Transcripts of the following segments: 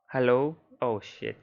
Hello? Oh shit.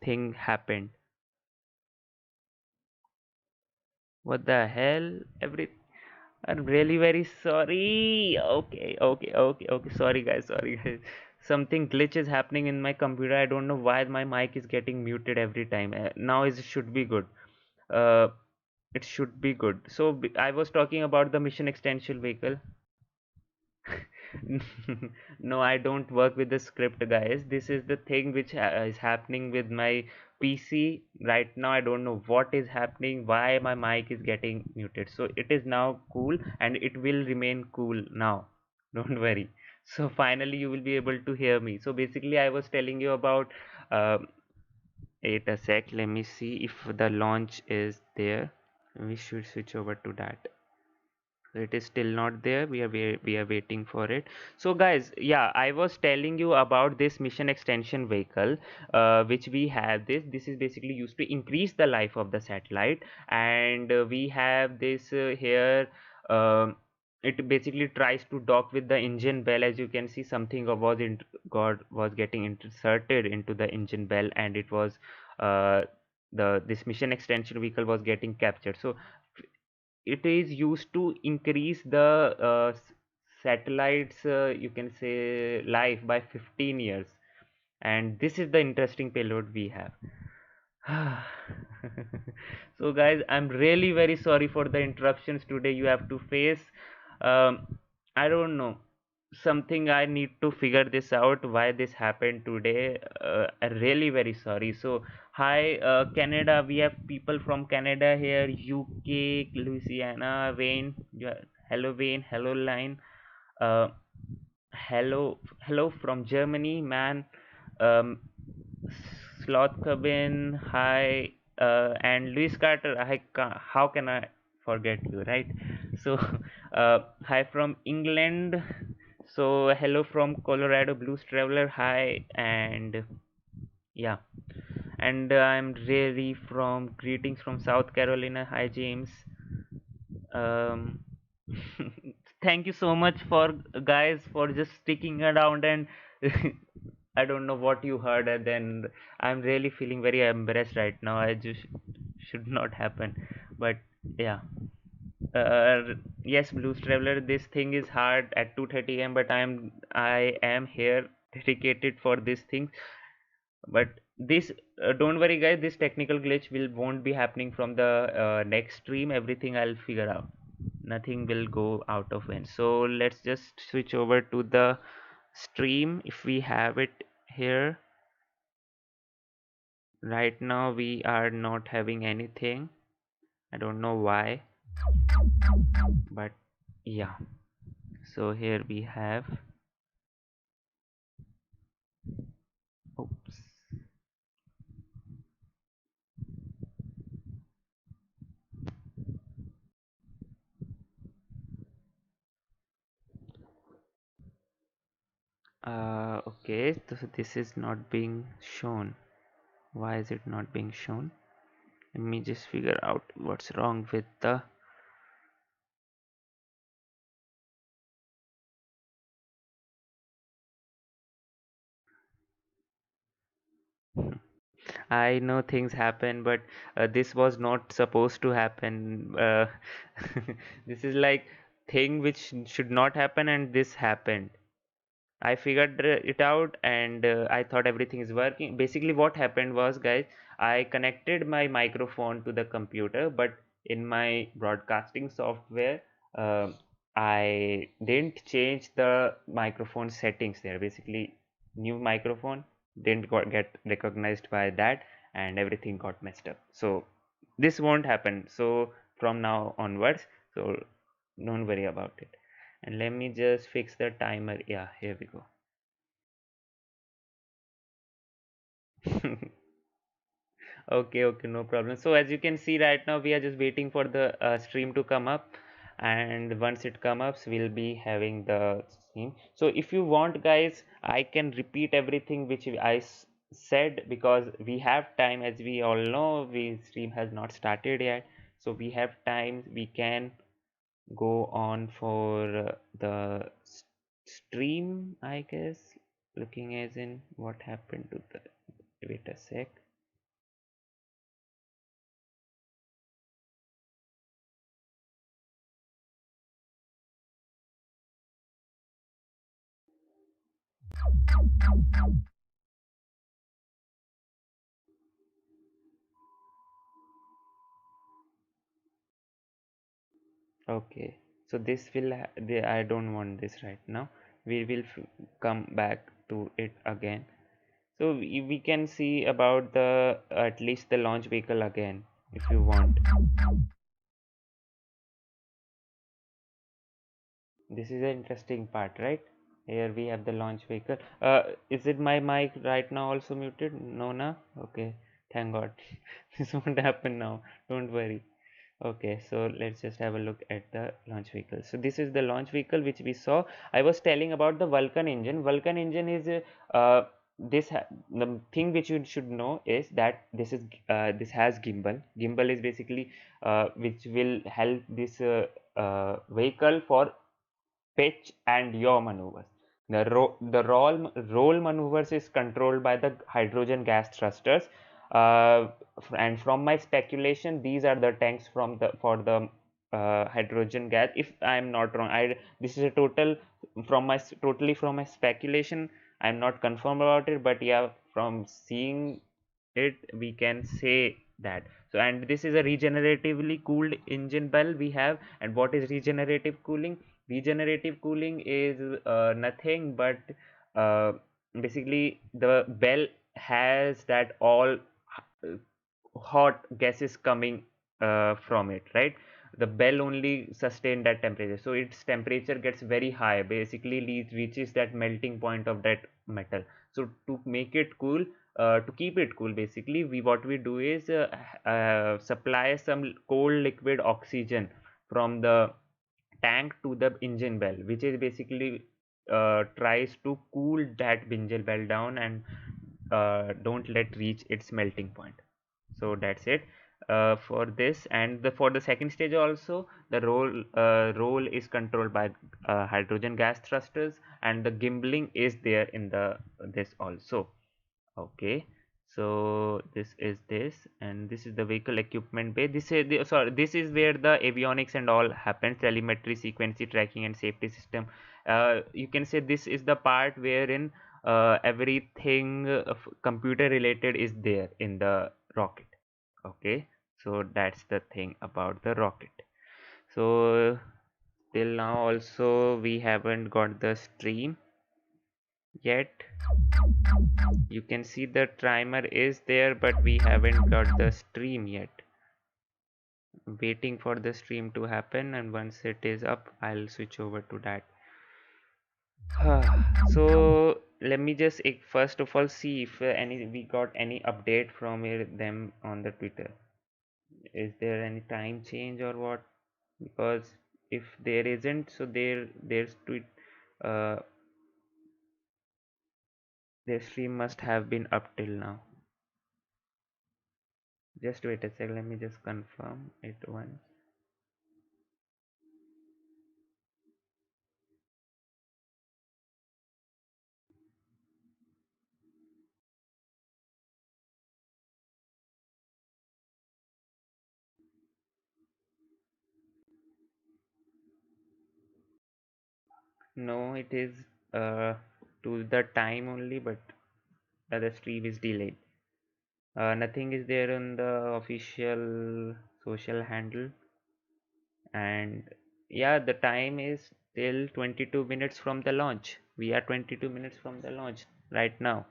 thing happened. What the hell? I'm really very sorry. Okay. Sorry guys, sorry guys. Something glitch is happening in my computer. I don't know why my mic is getting muted every time. Now it should be good. Uh, it should be good. So I was talking about the mission extension vehicle. No, I don't work with the script, guys. This is the thing which is happening with my PC right now. I don't know what is happening, why my mic is getting muted. So it is now cool and it will remain cool now. Don't worry. So finally you will be able to hear me. So basically I was telling you about uh, wait a sec. Let me see if the launch is there. We should switch over to that. So it is still not there. We are waiting for it. So guys, yeah, I was telling you about this mission extension vehicle, which we have. This is basically used to increase the life of the satellite, and we have this here. It basically tries to dock with the engine bell. As you can see, something was getting inserted into the engine bell, and it was uh, the this mission extension vehicle was getting captured. So it is used to increase the satellites, you can say, life by 15 years, and this is the interesting payload we have. So guys, I'm really very sorry for the interruptions today you have to face. um, I don't know, something I need to figure this out why this happened today. I'm really very sorry. So hi, Canada, we have people from Canada here, UK, Louisiana, Wayne. Hello Wayne, hello Line. uh, hello from Germany, man. um, Sloth Cabin, hi, and Luis Carter. How can I forget you, right? So, hi from England. So, hello from Colorado Blues Traveler. Hi, and yeah, and I'm really from greetings from South Carolina. Hi, James. Um, thank you so much for guys for just sticking around and I don't know what you heard, and then I'm really feeling very embarrassed right now. I just should not happen, but yeah. Yes, Blues Traveler, this thing is hard at 2:30 a.m., but I am here dedicated for this thing. But this don't worry guys, this technical glitch will won't be happening from the next stream. Everything I'll figure out, nothing will go out of wind. So let's just switch over to the stream if we have it here. Right now we are not having anything. I don't know why, but yeah. So here we have, oops. Okay, so this is not being shown. Why is it not being shown? Let me just figure out what's wrong with the I know things happen, but this was not supposed to happen. This is like thing which should not happen, and this happened. I figured it out, and I thought everything is working. Basically, what happened was, guys, I connected my microphone to the computer, but in my broadcasting software, uh, I didn't change the microphone settings there. Basically, new microphone didn't get recognized by that, and everything got messed up. So this won't happen. So from now onwards, so don't worry about it. And let me just fix the timer. Yeah, here we go. Okay, no problem. So as you can see right now, we are just waiting for the stream to come up, and once it comes up, we'll be having the stream. So if you want, guys, I can repeat everything which said, because we have time. As we all know, we stream has not started yet, so we have time. We can go on for the stream, I guess. Looking as in what happened to the, wait a sec. Okay, so this will I don't want this right now. We will come back to it again. So we can see about the at least the launch vehicle again if you want. This is an interesting part, right? Here we have the launch vehicle. Is it my mic right now also muted? No, na? Okay, thank God. This won't happen now. Don't worry. Okay, so let's just have a look at the launch vehicle. So this is the launch vehicle which we saw. I was telling about the Vulcan engine. Vulcan engine is the thing which you should know is that this has gimbal. Gimbal is basically which will help this vehicle for pitch and yaw maneuvers. The roll maneuvers is controlled by the hydrogen gas thrusters. And from my speculation, these are the tanks from the for the hydrogen gas. If I am not wrong, this is a totally from my speculation. I'm not confirmed about it, but yeah, from seeing it, we can say that. So, and this is a regeneratively cooled engine bell we have. And what is regenerative cooling? Regenerative cooling is nothing but uh, basically the bell has that all hot gases coming from it, right? The bell only sustain that temperature, so its temperature gets very high, basically reaches that melting point of that metal. So to make it cool, to keep it cool, basically what we do is supply some cold liquid oxygen from the tank to the engine bell, which is basically tries to cool that engine bell down and don't let reach its melting point. So that's it for this. And for the second stage also, the roll is controlled by hydrogen gas thrusters, and the gimbling is there in the this also. Okay, so this is this, and this is the vehicle equipment bay. This is sorry, this is where the avionics and all happens: telemetry, sequence tracking, and safety system. You can say this is the part wherein everything computer related is there in the rocket. Okay, so that's the thing about the rocket. So till now also we haven't got the stream yet. You can see the timer is there, but we haven't got the stream yet. Waiting for the stream to happen, and once it is up, I'll switch over to that. So let me just first of all see if any we got any update from them on the Twitter. Is there any time change or what? Because if there isn't, so there's tweet uh, their stream must have been up till now. Just wait a sec, let me just confirm it once. No, it is to the time only, but the stream is delayed. Nothing is there on the official social handle, and yeah, the time is till 22 minutes from the launch. We are 22 minutes from the launch right now.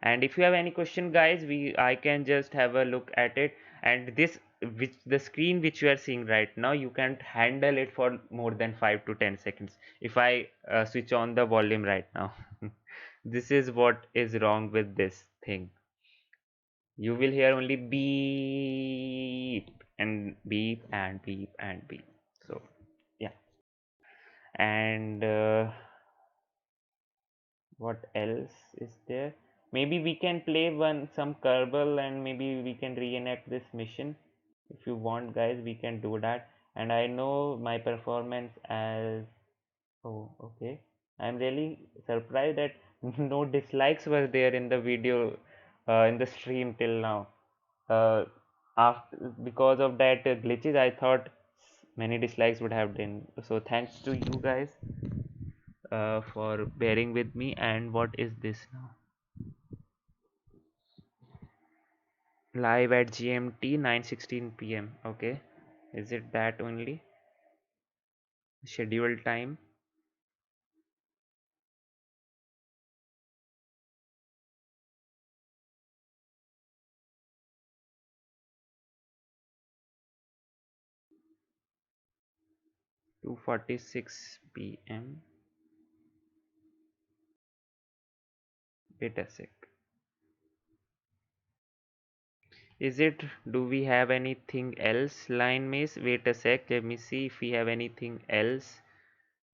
And if you have any question, guys, I can just have a look at it. And this, which the screen which you are seeing right now, you can't handle it for more than 5 to 10 seconds if I switch on the volume right now. This is what is wrong with this thing. You will hear only beep and beep and beep and beep. So yeah. And what else is there? Maybe we can play some Kerbal, and maybe we can reenact this mission. If you want, guys, we can do that. And I know my performance as, oh, okay, I'm really surprised that no dislikes were there in the video, in the stream till now. After Because of that glitches, I thought many dislikes would have been. So thanks to you guys. for bearing with me. And what is this now? Live at GMT 9:16 p.m. Okay, is it that only? Scheduled time. 2:46 p.m. Wait a sec. Is it, do we have anything else, line maze? Wait a sec, let me see if we have anything else,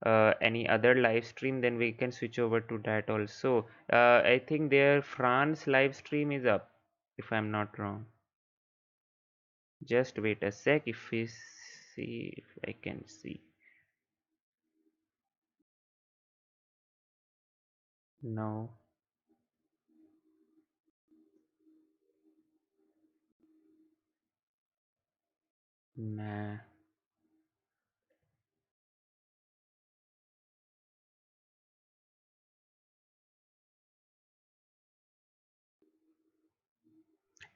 any other live stream, then we can switch over to that also. I think their France live stream is up, if I'm not wrong. Just wait a sec, if we see, if I can see. No. Nah.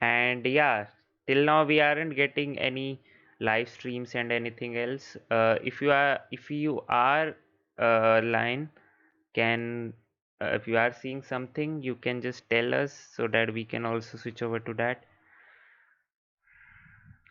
And yeah, till now we aren't getting any live streams and anything else. If you are line, can if you are seeing something, you can just tell us so that we can also switch over to that.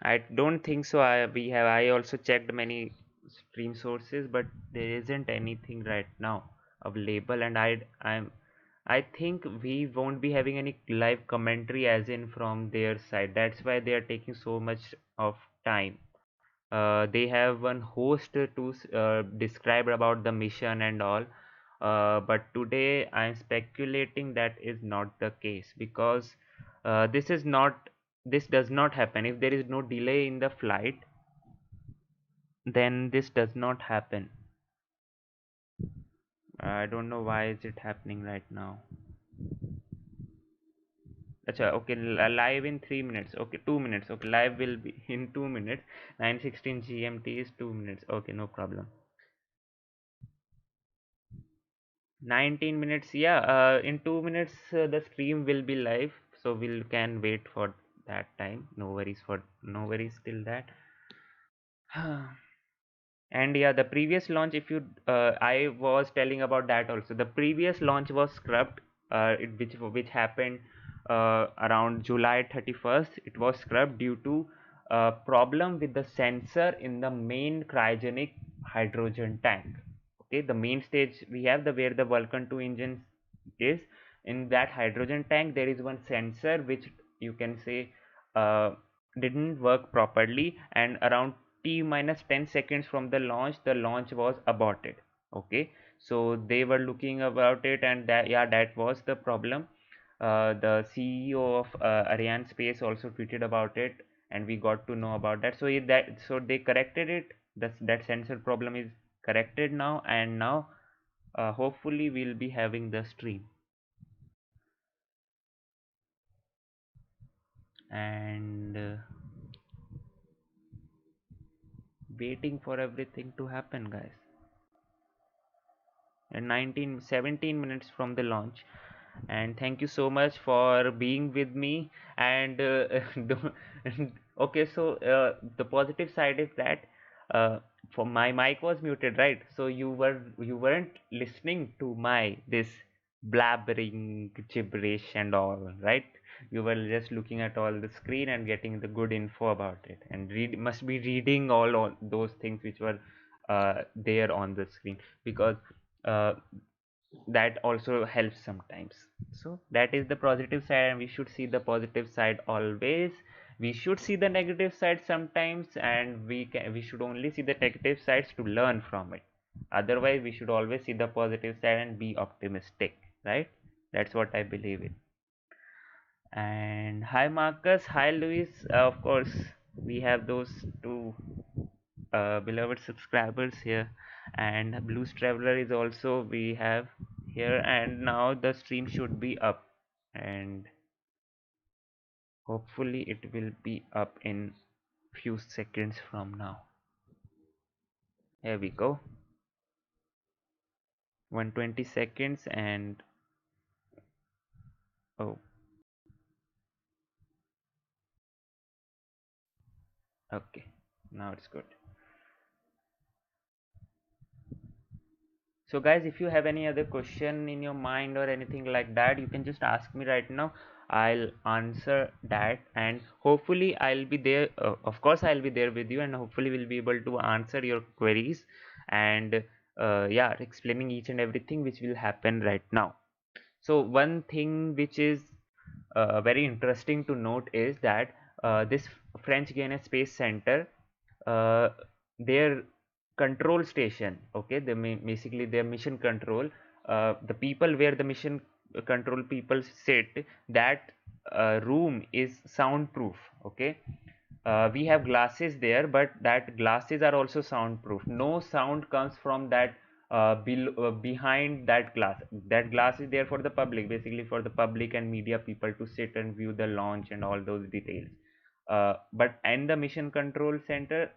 I don't think so. I also checked many stream sources, but there isn't anything right now available. And I think we won't be having any live commentary as in from their side. That's why they are taking so much of time. They have one host to describe about the mission and all, but today I'm speculating that is not the case, because this does not happen if there is no delay in the flight. Then this does not happen. I don't know why is it happening right now. Acha, okay, live in 3 minutes. Okay, 2 minutes. Okay, live will be in 2 minutes. 9:16 GMT is 2 minutes. Okay, no problem. 19 minutes, yeah. In 2 minutes the stream will be live, so we'll can wait for that time. No worries till that. And yeah, the previous launch, if you I was telling about that also. The previous launch was scrubbed, which happened around July 31st. It was scrubbed due to problem with the sensor in the main cryogenic hydrogen tank. Okay, the main stage we have, the where the Vulcan 2 engine is. In that hydrogen tank there is one sensor which you can say uh, didn't work properly, and around t minus 10 seconds from the launch was aborted. Okay, so they were looking about it, and that, yeah, that was the problem. The CEO of Arianespace also tweeted about it, and we got to know about that. So they corrected it. That sensor problem is corrected now, and now hopefully we'll be having the stream. And waiting for everything to happen, guys. And 17 minutes from the launch. And thank you so much for being with me. And okay, so the positive side is that for my mic was muted, right? So you weren't listening to my this blabbering gibberish and all, right? You were just looking at all the screen and getting the good info about it, and must be reading all those things which were there on the screen, because uh, that also helps sometimes. So that is the positive side, and we should see the positive side always. We should see the negative side sometimes, and we should only see the negative sides to learn from it. Otherwise we should always see the positive side and be optimistic, right? That's what I believe in. And hi Marcus, hi Luis. Of course we have those two beloved subscribers here, and Blues Traveler is also we have here. And now the stream should be up, and hopefully it will be up in few seconds from now. Here we go. 120 seconds and oh, okay, now it's good. So guys, if you have any other question in your mind or anything like that, you can just ask me right now. I'll answer that, and hopefully I'll be there. Of course I'll be there with you, and hopefully we'll be able to answer your queries, and yeah, explaining each and everything which will happen right now. So one thing which is very interesting to note is that this French Guiana Space Center, uh, their control station, okay, basically their mission control, the people where the mission control people sit, that room is soundproof, okay. We have glasses there, but that glasses are also soundproof. No sound comes from that behind that glass. That glass is there for the public, basically for the public and media people to sit and view the launch and all those details. But in the mission control center,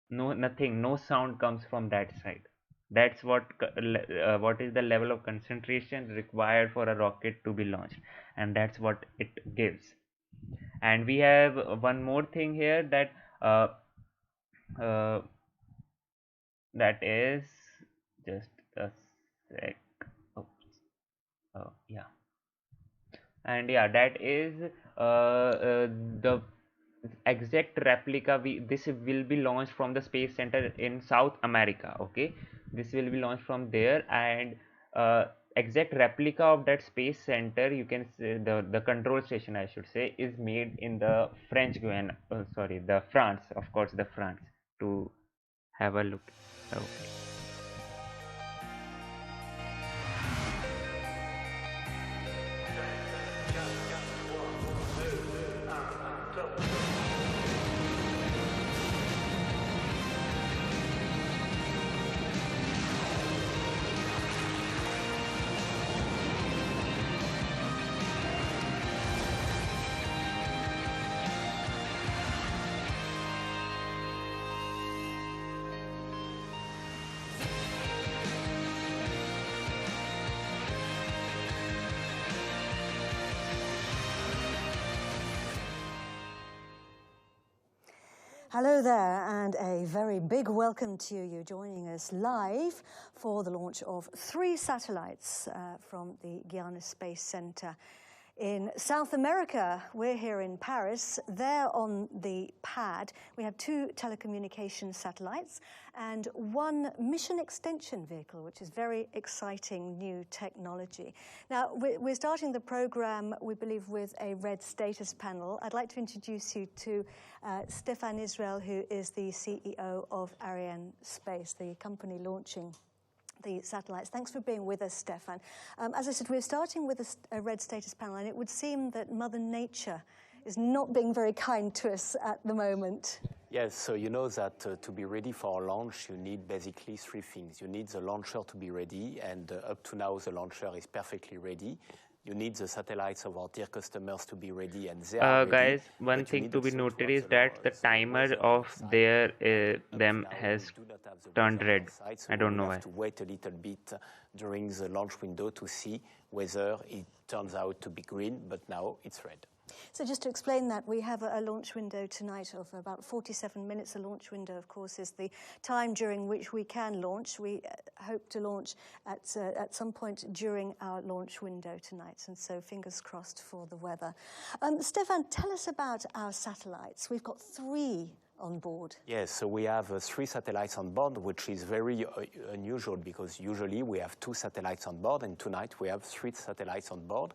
no, nothing, no sound comes from that side. That's what is the level of concentration required for a rocket to be launched, and that's what it gives. And we have one more thing here, that uh, uh, that is, just a sec. Oops. Yeah, and yeah, that is the exact replica. This will be launched from the space center in South America, okay. This will be launched from there, and exact replica of that space center, you can say, the control station I should say, is made in the French Guiana, sorry, the France, of course, the France, to have a look. Okay. Hello there, and a very big welcome to you joining us live for the launch of 3 satellites from the Guiana Space Center. In South America, we're here in Paris. There on the pad, we have 2 telecommunication satellites and 1 mission extension vehicle, which is very exciting new technology. Now, we're starting the program, we believe, with a red status panel. I'd like to introduce you to Stefan Israel, who is the CEO of Arianespace, the company launching the satellites. Thanks for being with us, Stefan. As I said, we're starting with a red status panel, and it would seem that Mother Nature is not being very kind to us at the moment. Yes, so you know that to be ready for a launch, you need basically 3 things. You need the launcher to be ready, and up to now, the launcher is perfectly ready. You need the satellites of our dear customers to be ready, and they are ready. Guys, one thing to be noted is that the timer of them has turned red. I don't know why. We have to wait a little bit during the launch window to see whether it turns out to be green, but now it's red. So just to explain that, we have a launch window tonight of about 47 minutes. A launch window, of course, is the time during which we can launch. We hope to launch at some point during our launch window tonight, and so fingers crossed for the weather. Stefan, tell us about our satellites. We've got 3 on board. Yes, so we have 3 satellites on board, which is very unusual, because usually we have 2 satellites on board, and tonight we have 3 satellites on board.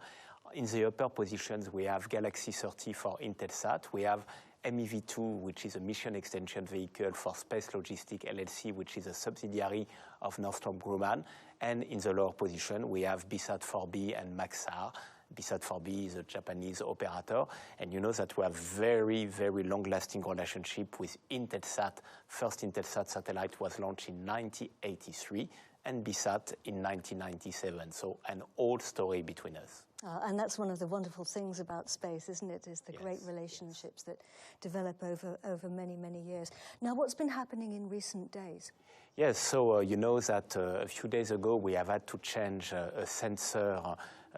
In the upper positions, we have Galaxy 30 for Intelsat. We have MEV-2, which is a mission extension vehicle for SpaceLogistics LLC, which is a subsidiary of Northrop Grumman. And in the lower position, we have BSAT-4b and Maxar. BSAT-4b is a Japanese operator. And you know that we have very, very long-lasting relationship with Intelsat. First Intelsat satellite was launched in 1983, and BSAT in 1997. So an old story between us. And that's one of the wonderful things about space, isn't it? Is the great relationships that develop over many, many years. Now, what's been happening in recent days? Yes, so you know that a few days ago we have had to change a sensor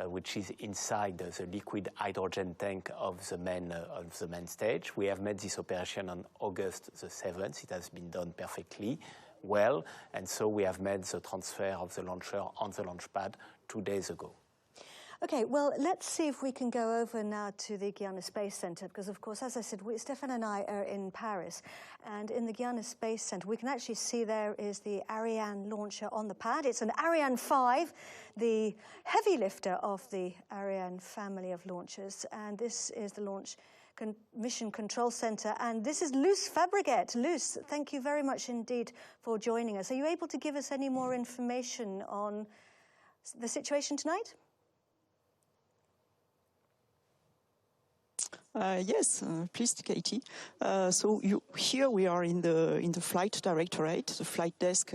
which is inside the liquid hydrogen tank of the main stage. We have made this operation on August the 7th. It has been done perfectly well, and so we have made the transfer of the launcher on the launch pad 2 days ago. Okay, well, let's see if we can go over now to the Guiana Space Center, because, of course, as I said, Stéphane and I are in Paris, and in the Guiana Space Center, we can actually see there is the Ariane launcher on the pad. It's an Ariane 5, the heavy lifter of the Ariane family of launchers, and this is the Launch Mission Control Center, and this is Luce Fabregat. Luce, thank you very much indeed for joining us. Are you able to give us any more information on the situation tonight? Yes, please, Katie. Here we are in the flight directorate, the flight desk,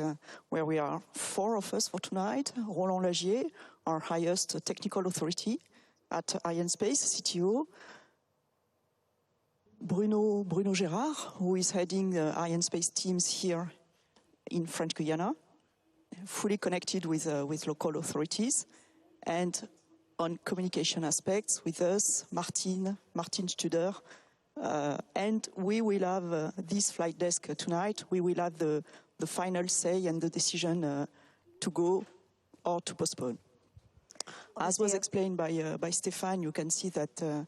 where we are 4 of us for tonight. Roland Lagier, our highest technical authority at Arianespace, CTO. Bruno Gérard, who is heading the Arianespace teams here in French Guiana, fully connected with local authorities, and on communication aspects with us, Martin Studer, and we will have this flight desk tonight. We will have the final say and the decision to go or to postpone. As was explained by Stéphane, you can see that.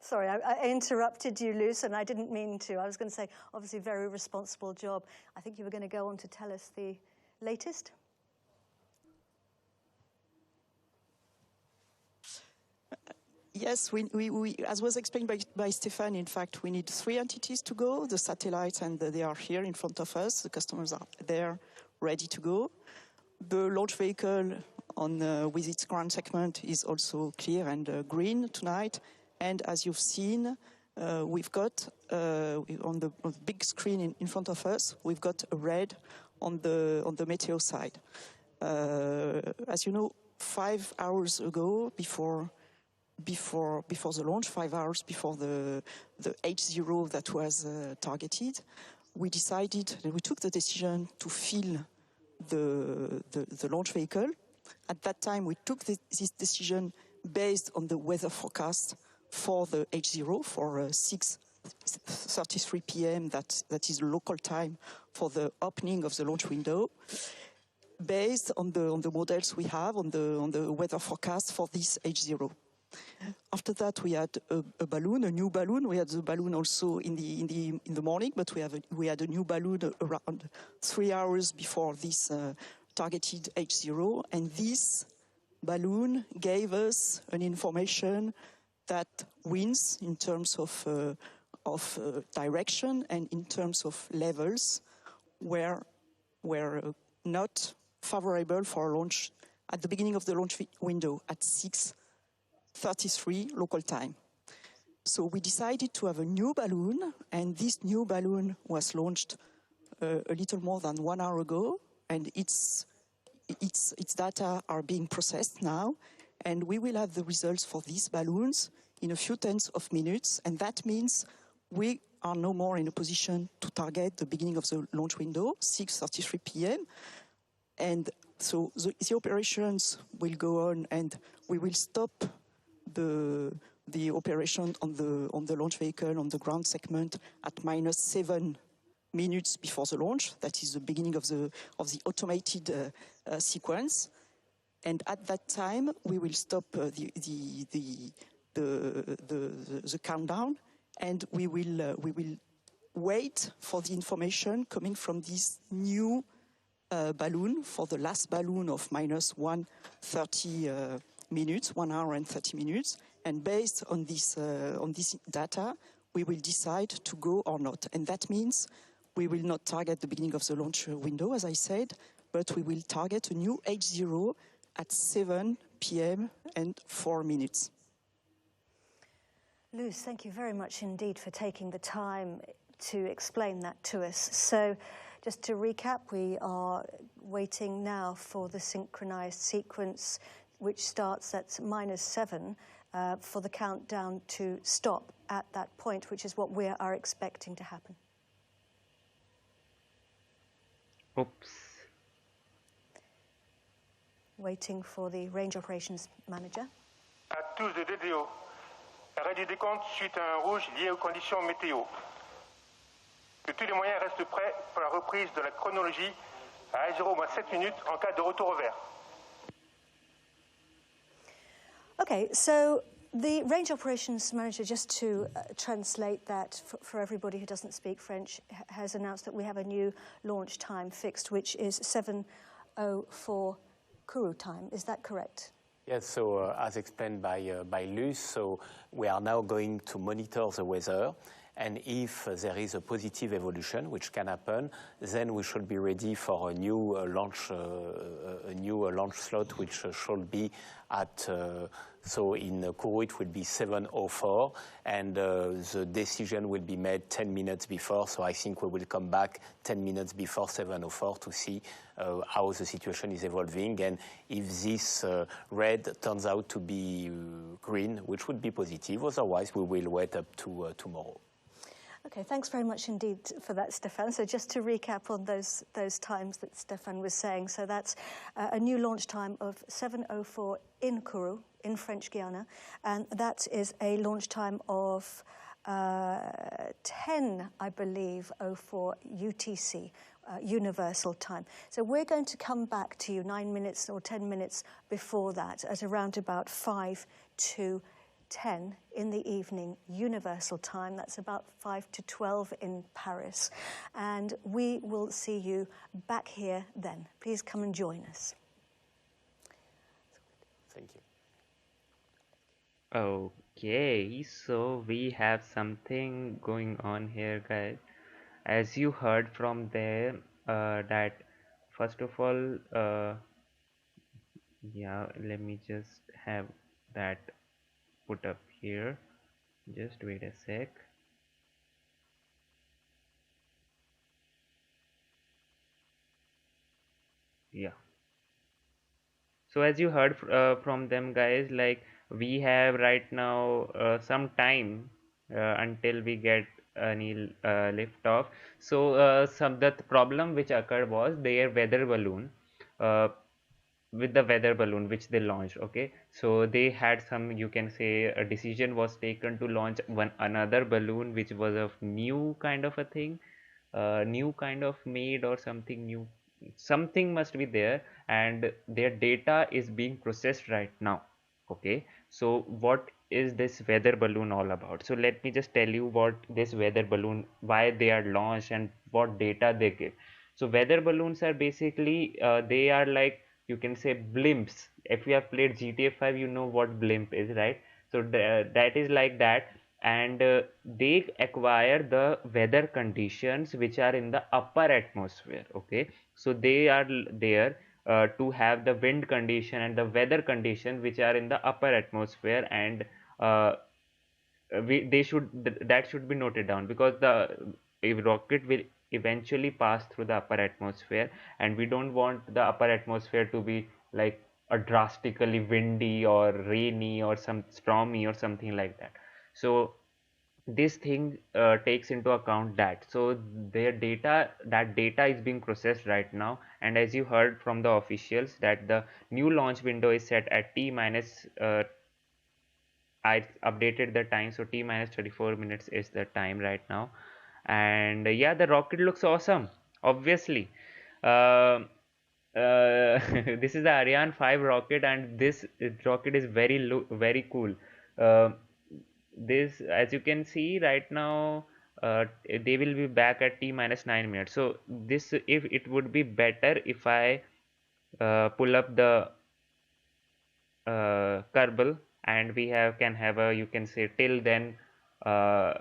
Sorry, I interrupted you, Luce, and I didn't mean to. I was going to say, obviously, very responsible job. I think you were going to go on to tell us the latest. Yes, we as was explained by Stéphane, in fact, we need 3 entities to go, the satellites, and they are here in front of us. The customers are there, ready to go. The launch vehicle with its ground segment is also clear and green tonight. And as you've seen, we've got, on the big screen in front of us, we've got a red on the Meteo side. As you know, 5 hours ago, before the launch, 5 hours before the H0 that was targeted, we took the decision to fill the launch vehicle. At that time, we took this decision based on the weather forecast for the H0 for 6:33 p.m. That is local time for the opening of the launch window, based on the models we have on the weather forecast for this H0. After that, we had a balloon, a new balloon. We had the balloon also in the morning, but we had a new balloon around 3 hours before this targeted H0, and this balloon gave us an information that winds in terms of direction and in terms of levels were not favorable for launch at the beginning of the launch window at 6:33 local time. So we decided to have a new balloon, and this new balloon was launched a little more than 1 hour ago, and its data are being processed now, and we will have the results for these balloons in a few tenths of minutes, and that means we are no more in a position to target the beginning of the launch window, 6:33 p.m., and so the operations will go on, and we will stop the operation on the launch vehicle on the ground segment at -7 minutes before the launch. That is the beginning of the automated sequence, and at that time we will stop the countdown, and we will wait for the information coming from this new balloon for the last balloon of -1:30 minutes, 1 hour and 30 minutes, and based on this data, we will decide to go or not. And that means we will not target the beginning of the launch window, as I said, but we will target a new H0 at 7 p.m. and 4 minutes. Luce, thank you very much indeed for taking the time to explain that to us. So Just to recap, we are waiting now for the synchronized sequence, which starts at -7 for the countdown to stop at that point, which is what we are expecting to happen. Oops. Waiting for the range operations manager. À tous de DDO. Arrêt du décompte suite à un rouge lié aux conditions météo. Que tous les moyens restent prêts pour la reprise de la chronologie à 0-7 minutes en cas de retour au vert. Okay, so the range operations manager, just to translate that for everybody who doesn't speak French, has announced that we have a new launch time fixed, which is 7:04 Kourou time. Is that correct? Yes, so as explained by Luce, so we are now going to monitor the weather, and if there is a positive evolution, which can happen, then we should be ready for a new launch slot, which should be at so in Kourou it will be 7:04, and the decision will be made 10 minutes before. So I think we will come back 10 minutes before 7:04 to see how the situation is evolving, and if this red turns out to be green, which would be positive. Otherwise, we will wait up to tomorrow. Okay, thanks very much indeed for that, Stéphane. So just to recap on those times that Stéphane was saying, so that's a new launch time of 7:04 in Kourou, in French Guiana, and that is a launch time of 10, I believe, 04 UTC, Universal Time. So we're going to come back to you 9 minutes or 10 minutes before that at around about 5 to 10 in the evening, Universal Time. That's about 5 to 12 in Paris. And we will see you back here then. Please come and join us. Thank you. Okay, so we have something going on here, guys. As you heard from there, that first of all, yeah, let me just have that put up here. Just wait a sec. Yeah. So as you heard from them, guys, like we have right now some time until we get any liftoff. So the problem which occurred was their weather balloon, with the weather balloon which they launched. Okay, so they had some, you can say, a decision was taken to launch another balloon which was of new kind of a thing, new kind of made or something new, something must be there, and their data is being processed right now. Okay, so what is this weather balloon all about? So let me just tell you what this weather balloon, why they are launched and what data they give. So weather balloons are basically they are like, you can say, blimps. If you have played GTA 5, you know what blimp is, right? So that is like that, and they acquire the weather conditions which are in the upper atmosphere. Okay, so they are there to have the wind condition and the weather condition which are in the upper atmosphere, and that should be noted down, because the rocket will eventually pass through the upper atmosphere, and we don't want the upper atmosphere to be like a drastically windy or rainy or some stormy or something like that. So this thing takes into account that. So that data is being processed right now, and as you heard from the officials, that the new launch window is set at T minus I updated the time, so T minus 34 minutes is the time right now. And yeah, the rocket looks awesome, obviously. uh, this is the Ariane 5 rocket, and this rocket is very cool. This, as you can see right now, they will be back at T minus 9 minutes. So this, if it would be better if I pull up the Kerbal, and we can have a, you can say, till then uh,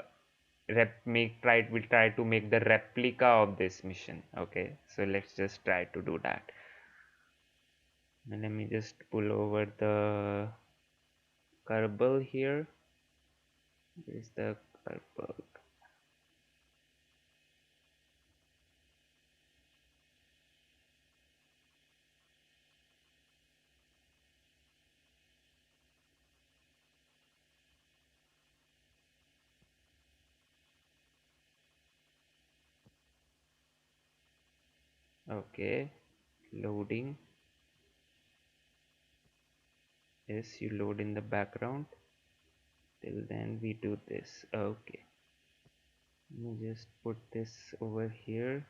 we'll try to make the replica of this mission. Okay, so let's just try to do that. And let me just pull over the Kerbal here. Where is the Kerbal? Okay, loading. Yes, you load in the background. Till then we do this. Okay, let me just put this over here.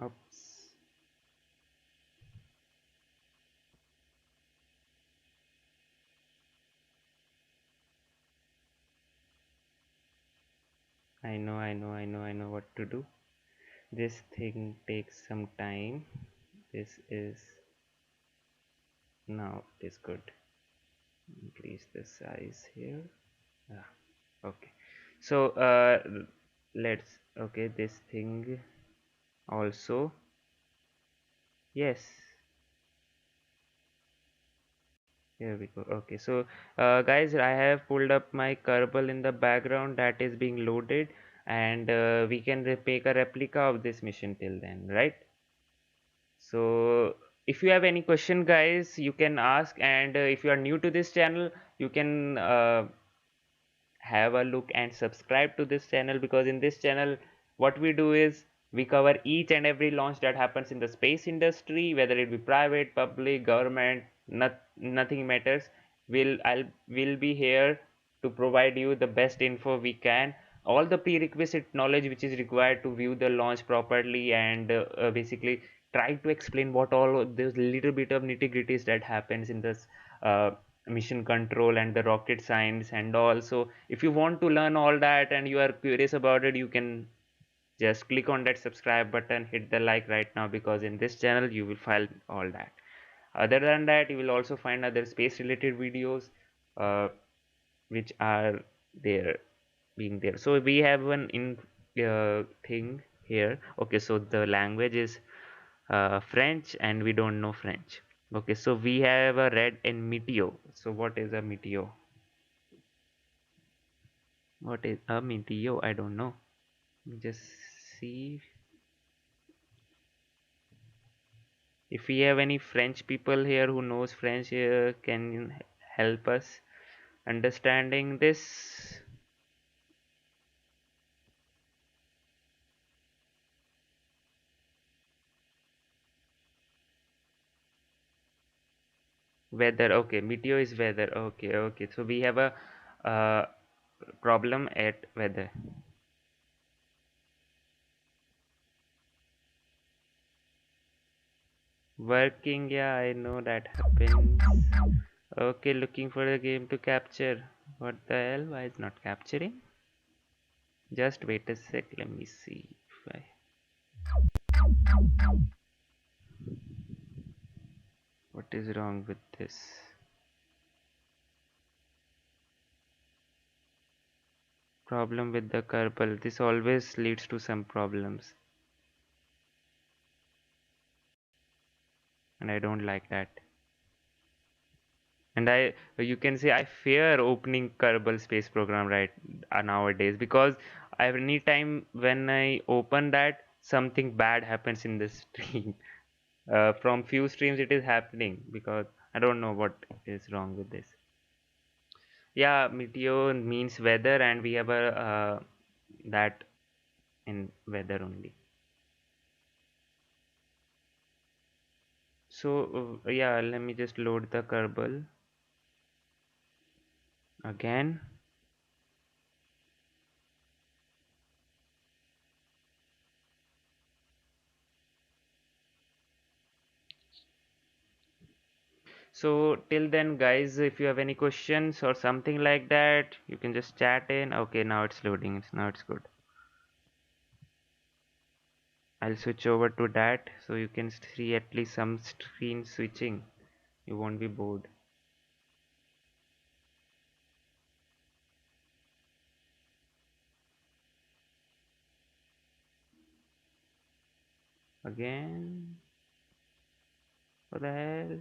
Oops. I know what to do. This thing takes some time. This is now it is good. Increase the size here. Ah, okay. So let's okay this thing also. Yes, here we go. Okay, so guys, I have pulled up my Kerbal in the background that is being loaded, and we can make a replica of this mission till then, right? So if you have any question, guys, you can ask, and if you are new to this channel, you can have a look and subscribe to this channel, because in this channel what we do is we cover each and every launch that happens in the space industry, whether it be private, public, government, nothing matters. Will be here to provide you the best info we can, all the prerequisite knowledge which is required to view the launch properly, and basically try to explain what all those little bit of nitty gritties that happens in this uh, mission control and the rocket science and all. So if you want to learn all that and you are curious about it, you can just click on that subscribe button, hit the like right now, because in this channel you will find all that. Other than that, you will also find other space related videos uh, which are there being there. So we have one in thing here. Okay, so the language is French and we don't know French. Okay, so we have a red and meteo. So what is a meteo? What is a meteo? I don't know. Just see if we have any French people here who knows French, can help us understanding this. Weather. Okay, meteo is weather. Okay, okay. So we have a uh, problem at weather. Working, yeah, I know that happens. Okay, looking for the game to capture. What the hell? Why is not capturing? Just wait a sec. Let me see if I. What is wrong with this? Problem with the Kerbal. This always leads to some problems, and I don't like that. And you can say I fear opening Kerbal space program right nowadays, because any time when I open that, something bad happens in the stream. From few streams it is happening, because I don't know what is wrong with this. Yeah, meteo means weather, and we have a that in weather only. So yeah, let me just load the Kerbal again. So till then, guys, if you have any questions or something like that, you can just chat in. Okay, now it's loading. Now it's good. I'll switch over to that so you can see at least some screen switching. You won't be bored. Again. What the hell?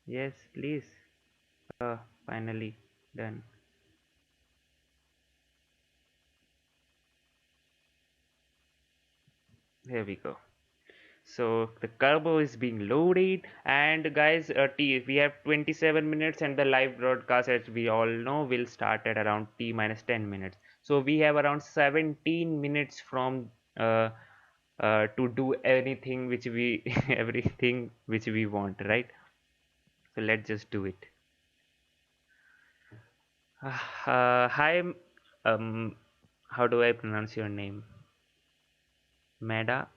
Yes, please. Finally done. Here we go. So the Kerbal is being loaded, and guys, we have 27 minutes, and the live broadcast, as we all know, will start at around t minus 10 minutes. So we have around 17 minutes from to do anything which we everything which we want, right? So let's just do it. Hi, um, how do I pronounce your name? Mada.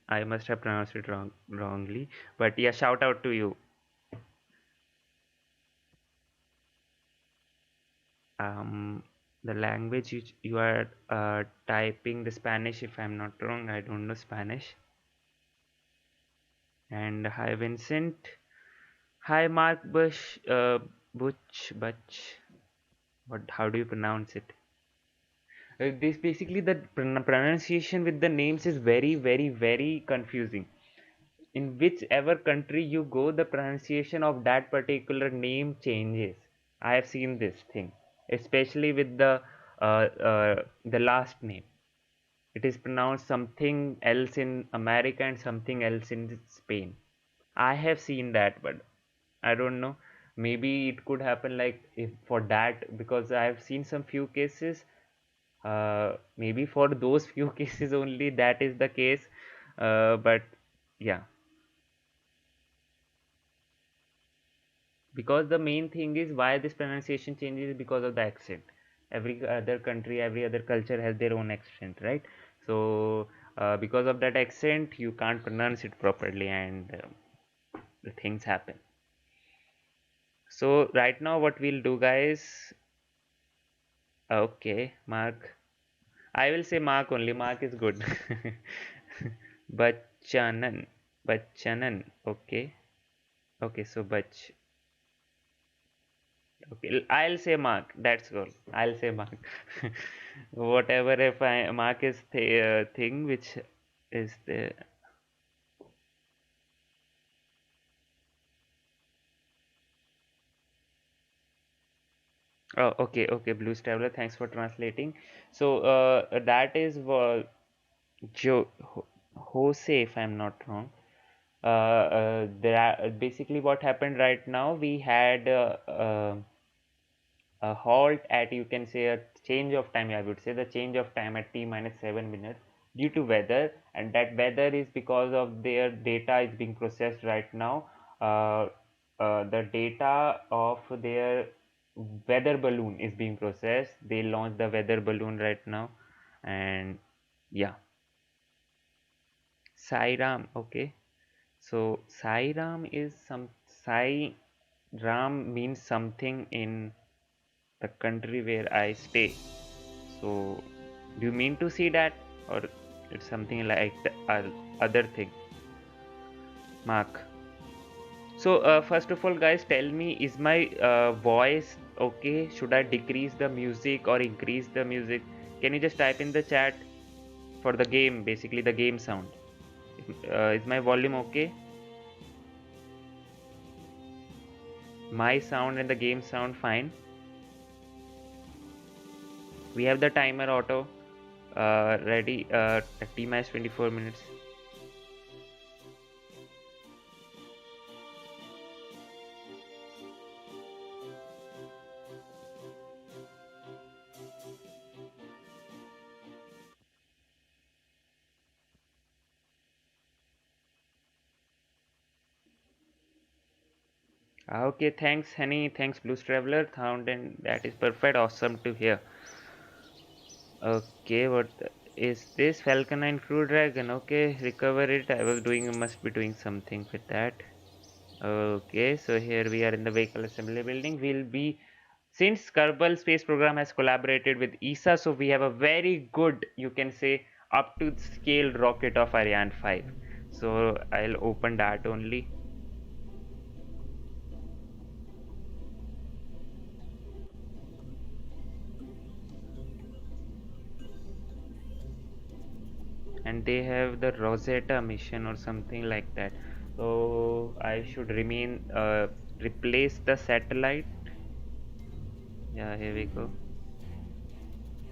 I must have pronounced it wrongly, but yeah, shout out to you. um, the language you are typing the Spanish, if I'm not wrong. I don't know Spanish. And hi Vincent. Hi Mark Butch. What? How do you pronounce it? This basically the pronunciation with the names is very confusing. In whichever country you go, the pronunciation of that particular name changes. I have seen this thing, especially with the last name. It is pronounced something else in America and something else in Spain. I have seen that, but I don't know. Maybe it could happen like if for that, because I have seen some few cases. Maybe for those few cases only that is the case. But yeah, because the main thing is why this pronunciation changes is because of the accent. Every other country, every other culture has their own accent, right? So because of that accent you can't pronounce it properly, and the things happen. So right now what we'll do, guys, okay, Mark, I will say Mark only. Mark is good. Bachanan. Bachanan. Okay. Okay, so Bach. Okay, I'll say Mark. That's all. I'll say Mark. Whatever if I Mark is the thing which is the. Oh, okay, okay. Blues Traveler. Thanks for translating. So that is Jose, if I'm not wrong. Basically what happened right now. We had a halt at, you can say, a change of time. I would say the change of time at t minus 7 minutes due to weather, and that weather is because of their data is being processed right now. The data of their weather balloon is being processed. They launched the weather balloon right now, and yeah. Sairam. Okay, so Sairam is some Sai Ram means something in the country where I stay. So, do you mean to see that, or it's something like the other thing, Mark? So, first of all, guys, tell me, is my voice okay? Should I decrease the music or increase the music? Can you just type in the chat for the game, basically the game sound? Is my volume okay? My sound and the game sound fine. We have the timer auto ready. T minus 24 minutes. Okay, thanks, Honey. Thanks, Blues Traveler. Sound and that is perfect. Awesome to hear. Okay, what is this? Falcon 9 Crew Dragon. Okay, recover it. I was doing, must be doing something with that. Okay, so here we are in the vehicle assembly building. We'll be, since Kerbal space program has collaborated with ESA, so we have a very good, you can say, up to scale rocket of Ariane 5. So I'll open that only. And they have the Rosetta mission or something like that. So I should remain replace the satellite. Yeah, here we go.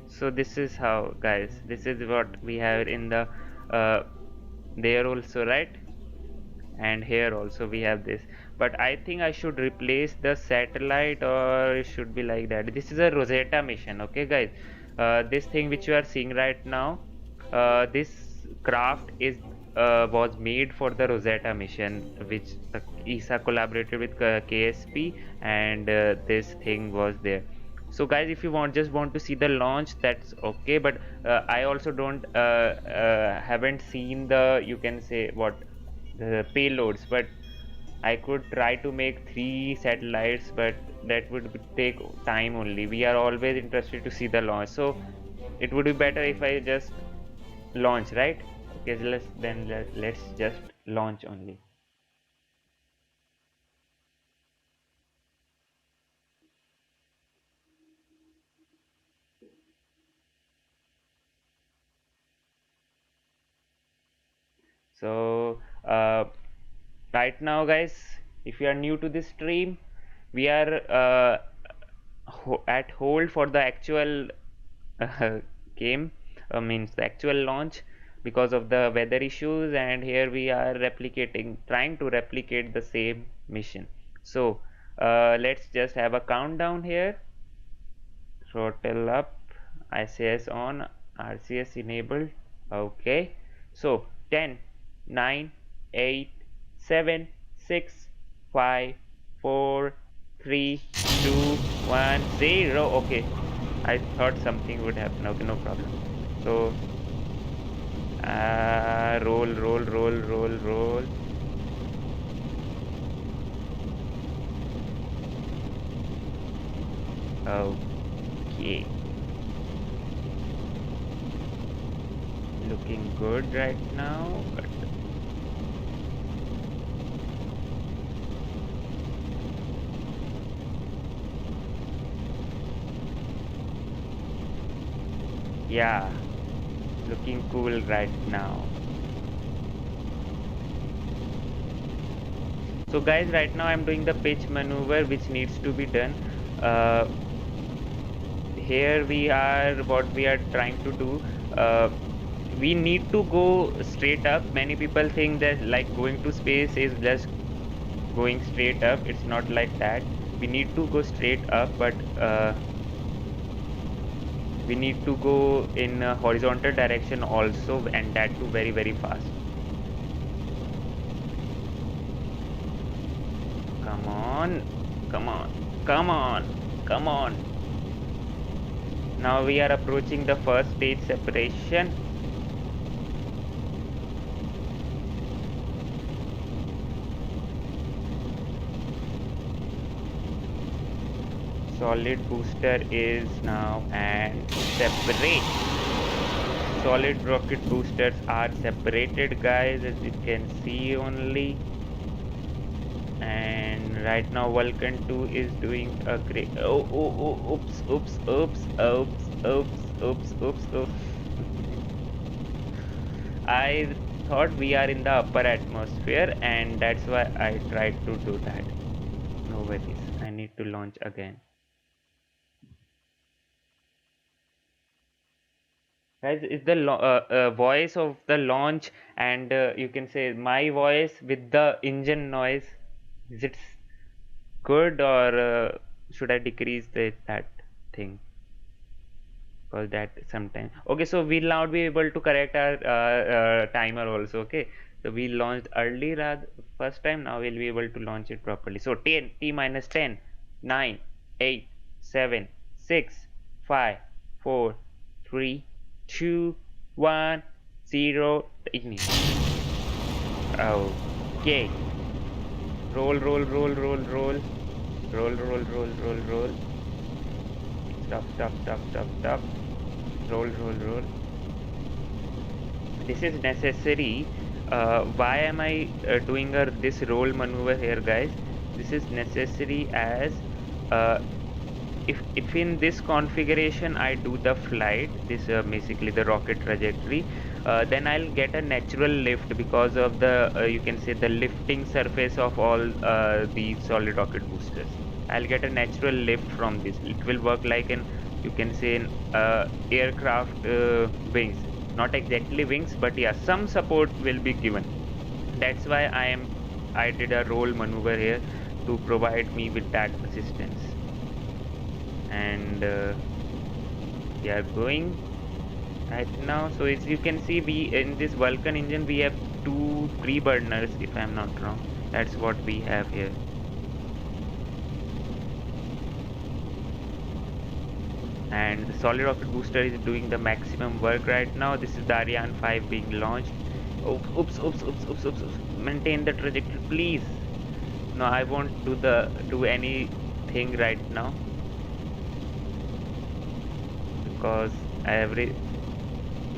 So this is how, guys, this is what we have in the there also, right? And here also we have this, but I think I should replace the satellite, or it should be like that. This is a Rosetta mission, okay guys. This thing which you are seeing right now, this craft is was made for the Rosetta mission, which the ESA collaborated with KSP, and this thing was there. So guys, if you just want to see the launch, that's okay, but I also don't haven't seen the, you can say what, the payloads, but I could try to make 3 satellites, but that would take time only. We are always interested to see the launch, so it would be better if I just launch, right? Okay, so let's just launch only. So right now guys, if you are new to this stream, we are at hold for the actual game, means the actual launch, because of the weather issues, and here we are trying to replicate the same mission. So let's just have a countdown here. Throttle up, ICS on, RCS enabled. Okay, so 10, 9, 8, 7, 6, 5, 4, 3, 2, 1, 0. Okay, I thought something would happen. Okay, no problem. So roll. Okay, looking good right now, but yeah, looking cool right now. So guys, right now I'm doing the pitch maneuver which needs to be done. Here we are, what we are trying to do, we need to go straight up. Many people think that like going to space is just going straight up. It's not like that. We need to go straight up, but we need to go in a horizontal direction also, and that too very, very fast. Come on, come on, come on, come on. Now we are approaching the first stage separation. Solid booster is now and separate. Solid rocket boosters are separated, guys, as you can see only. And right now Vulcan 2 is doing a great oops. I thought we are in the upper atmosphere, and that's why I tried to do that. No worries, I need to launch again. Guys, is the voice of the launch, and you can say my voice with the engine noise, is it good, or should I decrease that thing? Because that sometimes, okay, so we'll now be able to correct our timer also. Okay, so we launched early first time, now we'll be able to launch it properly. So 10, T minus 10, 9, 8, 7, 6, 5, 4, 3, 2, 1, 0, ignition. Okay, roll. Stop. Roll. This is necessary. Why am I doing this roll maneuver here, guys? This is necessary as if in this configuration I do the flight, this basically the rocket trajectory, then I'll get a natural lift because of the you can say the lifting surface of all the solid rocket boosters. I'll get a natural lift from this. It will work like an, you can say, an aircraft wings, not exactly wings, but yeah, some support will be given. That's why I did a roll maneuver here to provide me with that assistance. And we are going right now. So as you can see, we in this Vulcan engine we have 2 pre-burners, if I'm not wrong. That's what we have here. And the solid rocket booster is doing the maximum work right now. This is the Ariane 5 being launched. Oops. Maintain the trajectory, please. No, I won't do anything right now because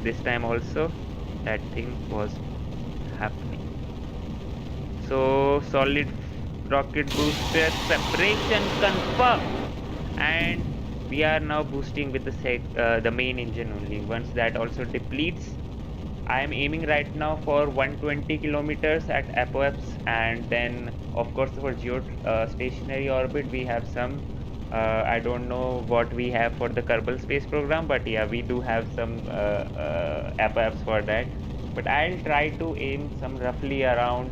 this time also that thing was happening. So solid rocket booster separation confirmed, and we are now boosting with the main engine only. Once that also depletes, I am aiming right now for 120 kilometers at apoapse, and then of course for geostationary orbit we have some I don't know what we have for the Kerbal space program, but yeah, we do have some apoapse for that. But I'll try to aim some roughly around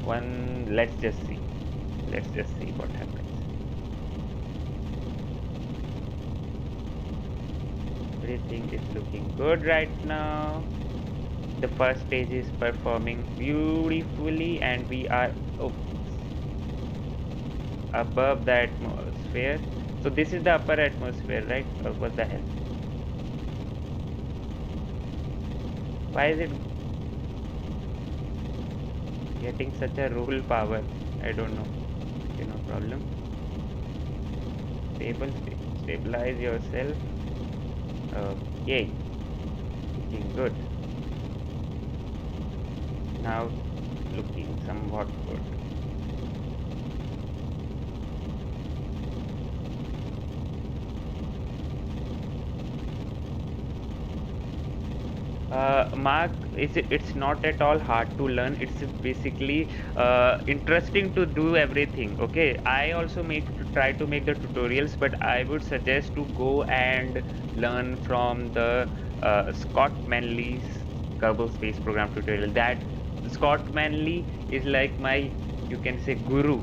one. Let's just see what happens. Everything is looking good right now. The first stage is performing beautifully, and we are above the atmosphere. So this is the upper atmosphere, right? Or what the hell? Why is it getting such a roll power? I don't know. Okay, no problem. Stabilize yourself. Okay, looking good. Now looking somewhat good. Mark, it's not at all hard to learn. It's basically interesting to do everything. Okay, I also try to make the tutorials, but I would suggest to go and learn from the Scott Manley's Kerbal Space Program tutorial. That Scott Manley is like my, you can say, guru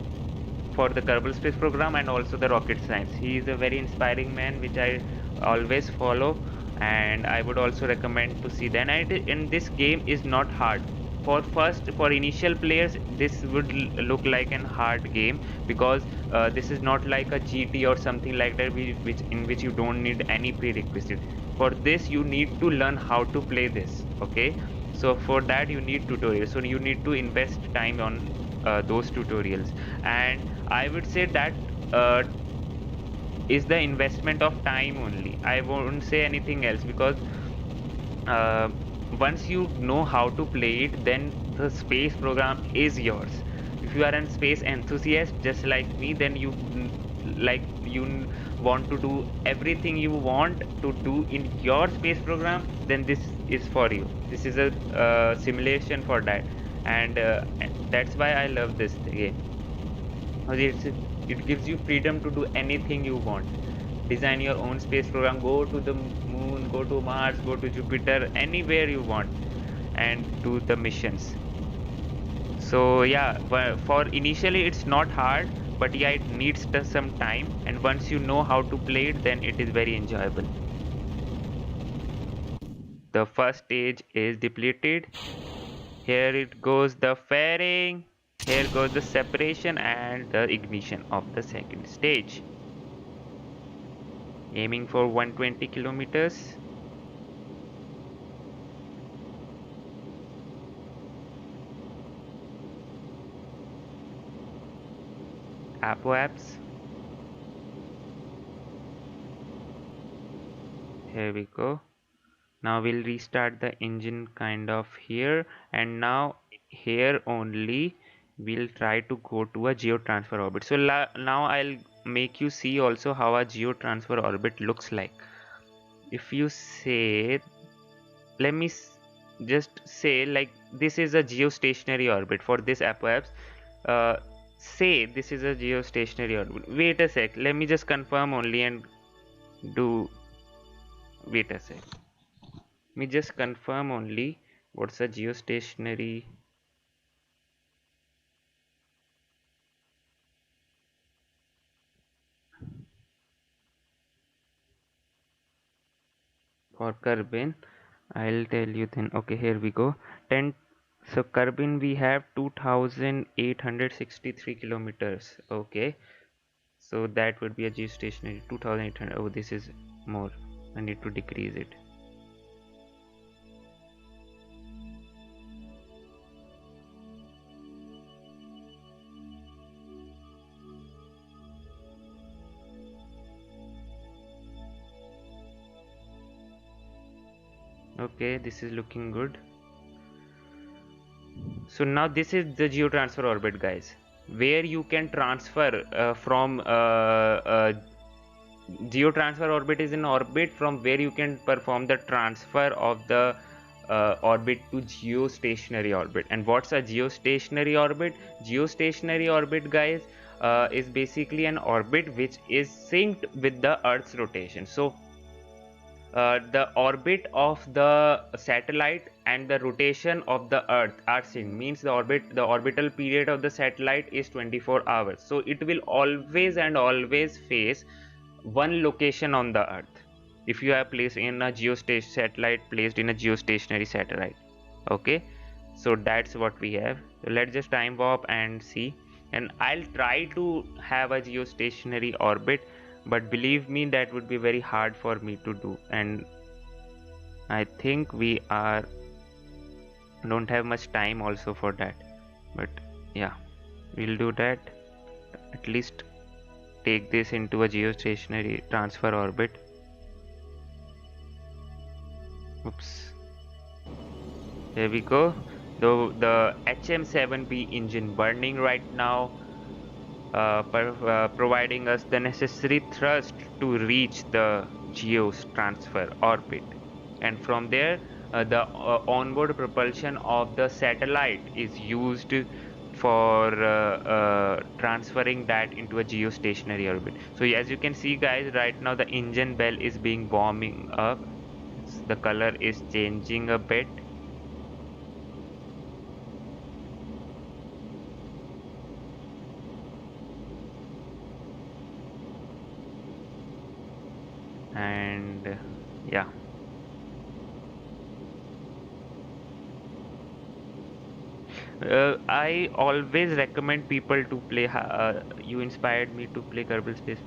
for the Kerbal Space Program and also the rocket science. He is a very inspiring man, which I always follow, and I would also recommend to see that. And in this game is not hard. For initial players, this would look like an hard game because this is not like a GT or something like that, in which you don't need any prerequisite. For this, you need to learn how to play this. Okay, so for that you need tutorials. So you need to invest time on those tutorials, and I would say that is the investment of time only. I won't say anything else because uh, once you know how to play it, then the space program is yours. If you are a space enthusiast just like me, then you want to do everything you want to do in your space program, then this is for you. This is a simulation for that, and that's why I love this game. It gives you freedom to do anything you want. Design your own space program, go to the moon, go to Mars, go to Jupiter, anywhere you want, and do the missions. So yeah, for initially it's not hard, but yeah, it needs some time, and once you know how to play it, then it is very enjoyable. The first stage is depleted. Here it goes the fairing. Here goes the separation and the ignition of the second stage. Aiming for 120 kilometers. Apoapse. Here we go. Now we'll restart the engine kind of here, and now here only we'll try to go to a geotransfer orbit. So now I'll make you see also how a geotransfer orbit looks like. If you say, let me just say like this is a geostationary orbit for this apoapse. Say this is a geostationary orbit. Wait a sec, let me just confirm only and do. Wait a sec, let me just confirm only what's a geostationary. For Kerbin, I'll tell you then. Okay, here we go. 10. So Kerbin we have 2,863 kilometers. Okay, so that would be a geostationary 2,800. Oh, this is more. I need to decrease it. Okay, this is looking good. So now this is the geotransfer orbit, guys, where you can transfer from geotransfer orbit is an orbit from where you can perform the transfer of the orbit to geostationary orbit. And what's a geostationary orbit? Geostationary orbit, guys, is basically an orbit which is synced with the Earth's rotation. So the orbit of the satellite and the rotation of the Earth are synced. Means the orbital period of the satellite is 24 hours. So it will always and always face one location on the Earth if you have placed in a satellite placed in a geostationary satellite. Okay, so that's what we have. So let's just time warp and see. And I'll try to have a geostationary orbit, but believe me, that would be very hard for me to do, and I think we don't have much time also for that. But yeah, we'll do that. At least take this into a geostationary transfer orbit. Oops, here we go. The HM7B engine burning right now, providing us the necessary thrust to reach the geos transfer orbit, and from there the onboard propulsion of the satellite is used for transferring that into a geostationary orbit. So as you can see, guys, right now the engine bell is being warming up. The color is changing a bit. And yeah, I always recommend people to play. You inspired me to play Kerbal Space.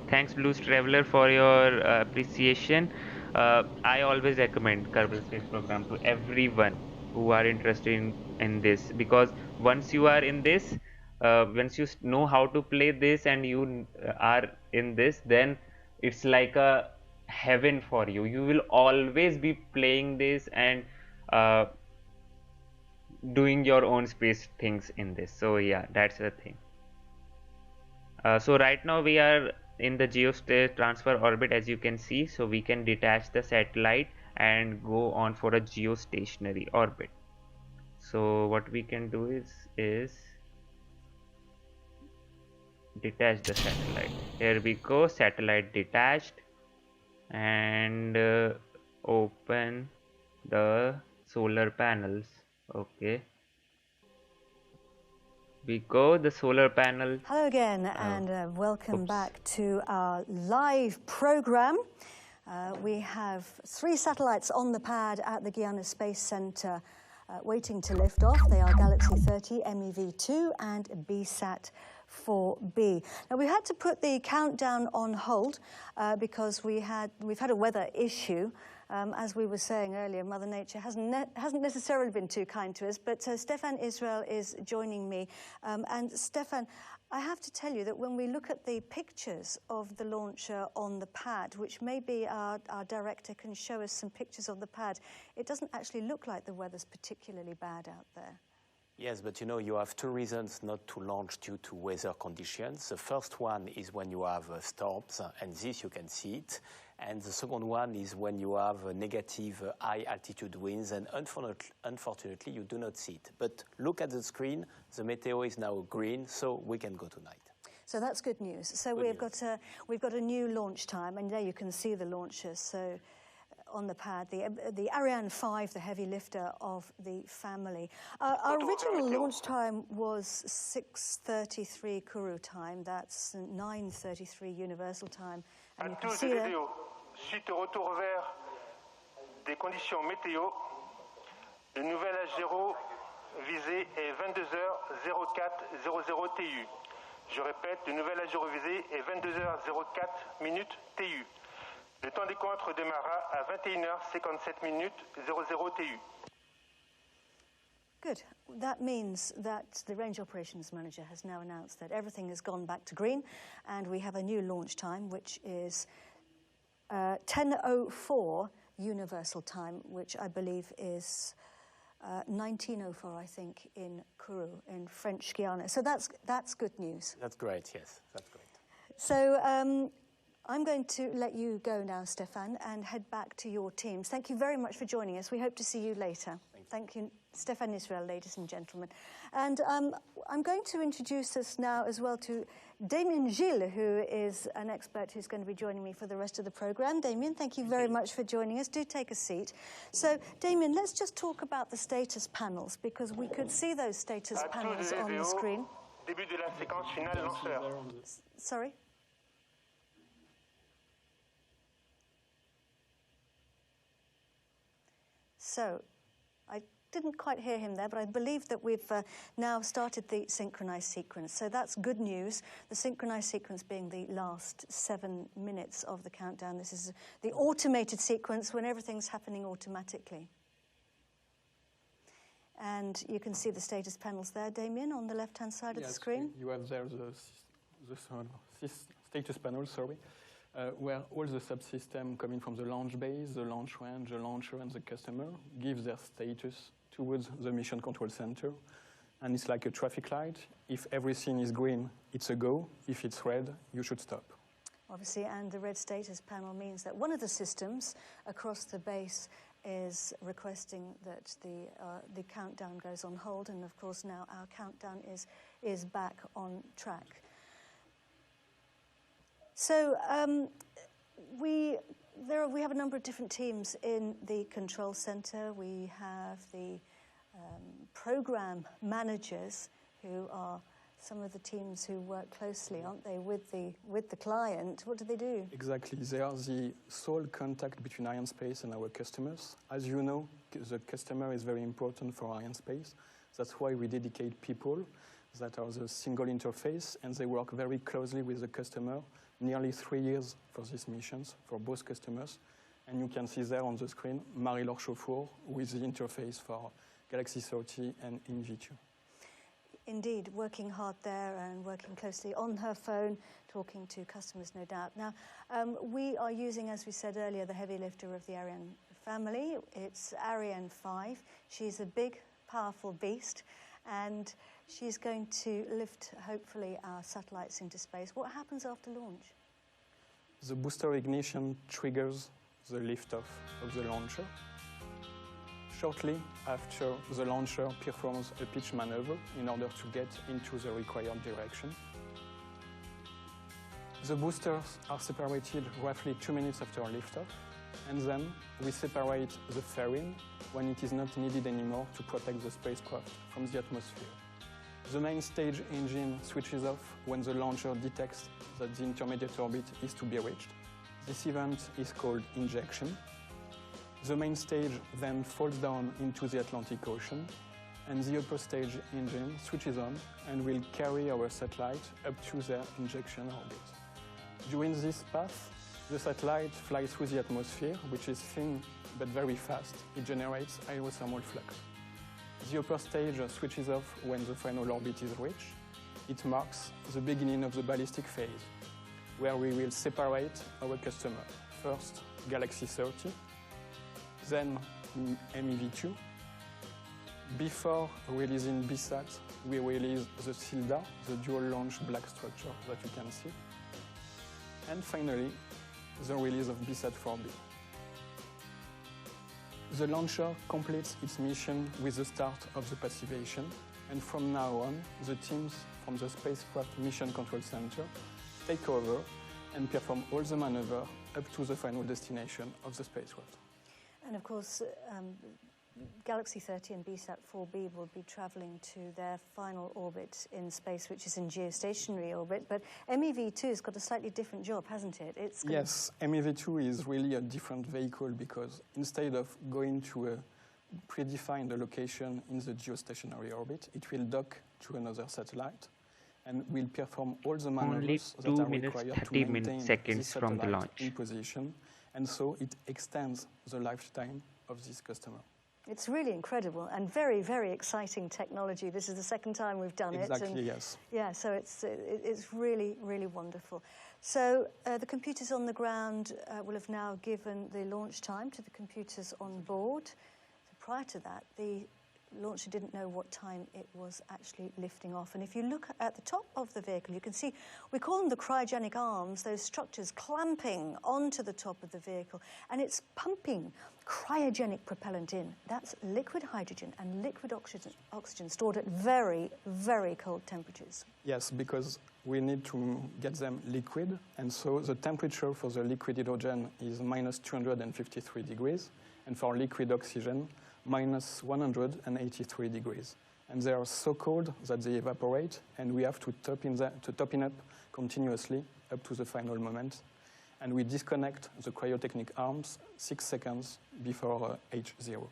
Thanks, Blues Traveler, for your appreciation. I always recommend Kerbal Space Program to everyone who are interested in this, because once you are in this, once you know how to play this and you are in this, then it's like a heaven for you. You will always be playing this and doing your own space things in this. So yeah, that's the thing. So right now we are in the geospace transfer orbit, as you can see. So we can detach the satellite and go on for a geostationary orbit. So what we can do is detach the satellite. Here we go, satellite detached, and open the solar panels. Okay, we go the solar panel. Hello again, and welcome back to our live program. We have 3 satellites on the pad at the Guiana Space Center waiting to lift off. They are Galaxy 30, MEV-2 and BSAT-4b. Now, we had to put the countdown on hold because we've had a weather issue. As we were saying earlier, Mother Nature hasn't necessarily been too kind to us, but Stefan Israel is joining me. And Stefan, I have to tell you that when we look at the pictures of the launcher on the pad, which maybe our director can show us some pictures of the pad, it doesn't actually look like the weather's particularly bad out there. Yes, but you know, you have two reasons not to launch due to weather conditions. The first one is when you have storms, and this you can see it. And the second one is when you have negative high altitude winds, and unfortunately you do not see it. But look at the screen, the meteo is now green, so we can go tonight. So that's good news. So we've got a new launch time, and there you can see the launchers. So on the pad, the Ariane 5, the heavy lifter of the family. Our original launch time was 6:33 Kourou time. That's 9:33 Universal time. And you can see there. Suite au retour vers des conditions météo, le nouvel H0 visé est 22h04:00 TU. Je répète, le nouvel H0 visé est 22h04 minutes TU. Le temps décompte démarra à 21h57 minutes 00 TU. Good. That means that the Range Operations Manager has now announced that everything has gone back to green, and we have a new launch time, which is 10:04 Universal Time, which I believe is 19:04, I think, in Kourou, in French Guiana. So that's good news. That's great, yes, that's great. So I'm going to let you go now, Stéphane, and head back to your teams. Thank you very much for joining us. We hope to see you later. Thank you, Stéphane Israel, ladies and gentlemen. And I'm going to introduce us now as well to Damien Gilles, who is an expert who's going to be joining me for the rest of the programme. Damien, thank you very much for joining us. Do take a seat. So, Damien, let's just talk about the status panels, because we could see those status panels on the screen. Début de la séquence finale lanceur. Sorry? So, I didn't quite hear him there, but I believe that we've now started the synchronized sequence. So that's good news. The synchronized sequence being the last 7 minutes of the countdown. This is the automated sequence when everything's happening automatically. And you can see the status panels there, Damien, on the left-hand side of the screen. You have there the status panel, where all the subsystems coming from the launch base, the launch range, the launcher, and the customer give their status towards the mission control center. And it's like a traffic light. If everything is green, it's a go. If it's red, you should stop. Obviously, and the red status panel means that one of the systems across the base is requesting that the countdown goes on hold. And of course, now our countdown is back on track. So we have a number of different teams in the control center. We have the program managers, who are some of the teams who work closely, aren't they, with the client? What do they do? Exactly. They are the sole contact between Arianespace and our customers. As you know, the customer is very important for Arianespace. That's why we dedicate people that are the single interface, and they work very closely with the customer. Nearly 3 years for these missions for both customers. And you can see there on the screen Marie-Laure Chauffour with the interface for Galaxy 30 and MEV-2. Indeed, working hard there and working closely on her phone, talking to customers, no doubt. Now, we are using, as we said earlier, the heavy lifter of the Ariane family. It's Ariane 5. She's a big, powerful beast, and she's going to lift, hopefully, our satellites into space. What happens after launch? The booster ignition triggers the liftoff of the launcher. Shortly after, the launcher performs a pitch maneuver in order to get into the required direction. The boosters are separated roughly 2 minutes after liftoff, and then we separate the fairing when it is not needed anymore to protect the spacecraft from the atmosphere. The main stage engine switches off when the launcher detects that the intermediate orbit is to be reached. This event is called injection. The main stage then falls down into the Atlantic Ocean, and the upper stage engine switches on and will carry our satellite up to their injection orbit. During this path, the satellite flies through the atmosphere, which is thin but very fast. It generates aerothermal flux. The upper stage switches off when the final orbit is reached. It marks the beginning of the ballistic phase, where we will separate our customer. First, Galaxy 30, then MEV-2, Before releasing BSAT, we release the SILDA, the dual launch black structure that you can see. And finally, the release of BSAT-4b. The launcher completes its mission with the start of the passivation, and from now on, the teams from the Spacecraft Mission Control Center take over and perform all the maneuvers up to the final destination of the spacecraft. And of course, Galaxy 30 and BSAT-4b will be travelling to their final orbit in space, which is in geostationary orbit. But MEV-2 has got a slightly different job, hasn't it? Yes, MEV-2 is really a different vehicle because instead of going to a predefined location in the geostationary orbit, it will dock to another satellite and will perform all the maneuvers that are required to maintain this satellite in position. And so it extends the lifetime of this customer. It's really incredible and very, very exciting technology. This is the second time we've done it. Exactly, yes. Yeah, so it's really, really wonderful. So the computers on the ground will have now given the launch time to the computers on board. So prior to that, the launcher didn't know what time it was actually lifting off. And if you look at the top of the vehicle, you can see, we call them the cryogenic arms, those structures clamping onto the top of the vehicle, and it's pumping cryogenic propellant in. That's liquid hydrogen and liquid oxygen stored at very, very cold temperatures. Yes, because we need to get them liquid, and so the temperature for the liquid hydrogen is minus 253 degrees, and for liquid oxygen, minus 183 degrees. And they are so cold that they evaporate, and we have to top in up continuously up to the final moment. And we disconnect the cryotechnic arms 6 seconds before H0.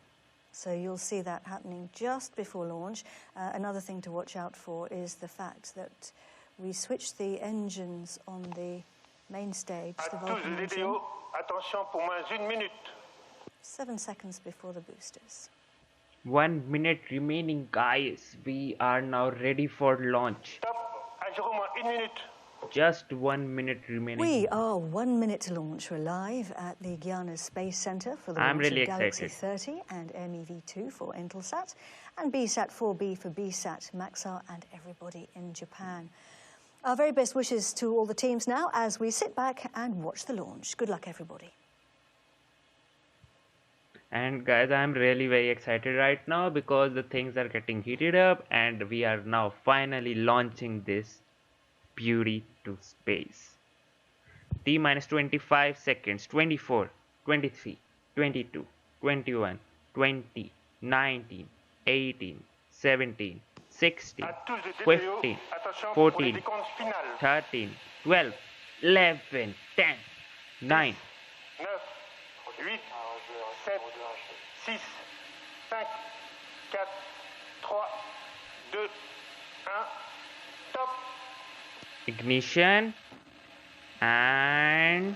So you'll see that happening just before launch. Another thing to watch out for is the fact that we switched the engines on the main stage, the Vulcan engine, attention pour moins 1 minute. 7 seconds before the boosters. 1 minute remaining, guys. We are now ready for launch. Stop, à 0 moins 1 minute. Just 1 minute remaining. We are 1 minute to launch. We're live at the Guiana Space Center for the launch really of Galaxy excited. 30 and MEV-2 for Intelsat, and BSAT-4b for BSAT, Maxar, and everybody in Japan. Our very best wishes to all the teams now as we sit back and watch the launch. Good luck, everybody. And guys, I'm really very excited right now because the things are getting heated up and we are now finally launching this beauty to space. T minus 25 seconds. 24, 23, 22, 21, 20, 19, 18, 17, 16, 15, 14, 13, 12, 11, 10, 9, 8, 7, 6, 5, 4, 3, 2, 1, top. ignition, and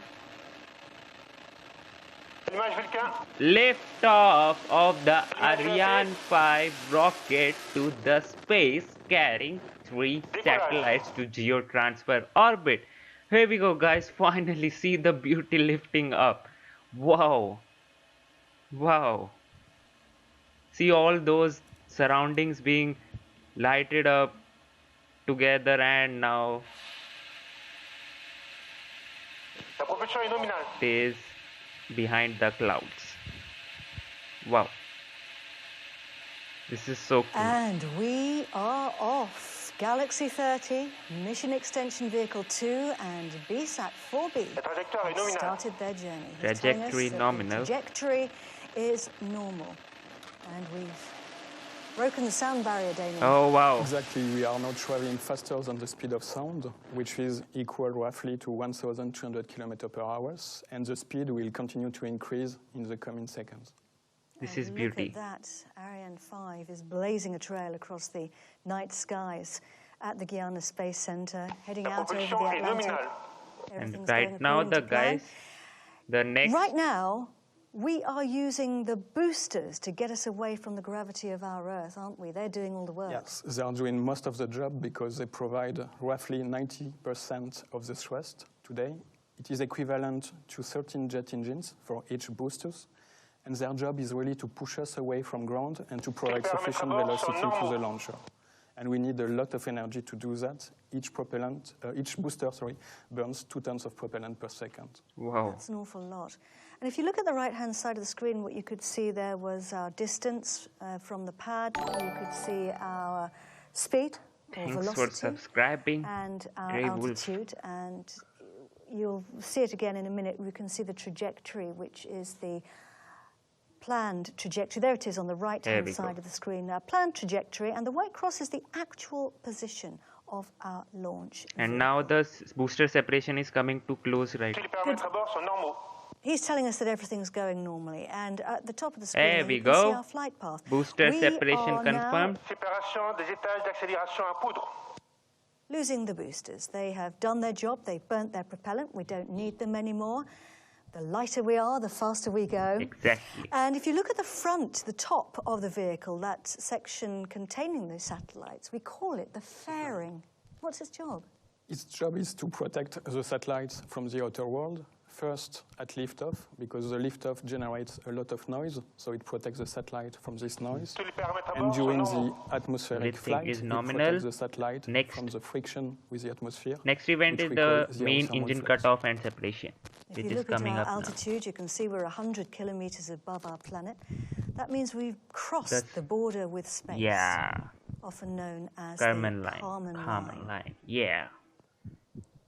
liftoff of the Ariane 5 rocket to the space, carrying 3 satellites to geotransfer orbit. Here we go, guys. Finally see the beauty lifting up. Wow. Wow. See all those surroundings being lighted up together, and now it is behind the clouds. Wow. This is so cool. And we are off. Galaxy 30, Mission Extension Vehicle 2 and BSAT-4b have started their journey. He's telling us Trajectory that nominal. The trajectory is normal. And we've broken the sound barrier, Damien. Oh, wow. Exactly, we are now traveling faster than the speed of sound, which is equal roughly to 1,200 km per hour, and the speed will continue to increase in the coming seconds. This is beauty. Look at that. Ariane 5 is blazing a trail across the night skies at the Guiana Space Center, heading out over the Atlantic. And right now, the guys, the next... Right now, we are using the boosters to get us away from the gravity of our Earth, aren't we? They're doing all the work. Yes, they are doing most of the job because they provide roughly 90% of the thrust today. It is equivalent to 13 jet engines for each boosters. And their job is really to push us away from ground and to provide sufficient velocity to the launcher. And we need a lot of energy to do that. Each booster burns 2 tons of propellant per second. Wow. That's an awful lot. And if you look at the right-hand side of the screen, what you could see there was our distance from the pad. You could see our speed or Thanks velocity. for subscribing. And our Grey altitude. And you'll see it again in a minute. We can see the trajectory, which is the planned trajectory. There it is on the right-hand side of the screen. Planned trajectory, and the white cross is the actual position of our launch. And now the booster separation is coming too close, right? He's telling us that everything's going normally, and at the top of the screen There we you can see go. our flight path. Booster We separation are now confirmed. Séparation des étages d'accélération à poudre. losing the boosters. They have done their job. They've burnt their propellant. We don't need them anymore. The lighter we are, the faster we go. Exactly. And if you look at the front, the top of the vehicle, that section containing the satellites, we call it the fairing. What's its job? Its job is to protect the satellites from the outer world. First at liftoff, because the liftoff generates a lot of noise, so it protects the satellite from this noise. And during the atmospheric flight, it protects the satellite from the friction with the atmosphere. Next event is the main engine cutoff and separation, which is coming up now. If you look at our altitude, you can see we're 100 kilometers above our planet. That means we've crossed the border with space. Yeah. Often known as Kármán the line. Kármán line. Yeah.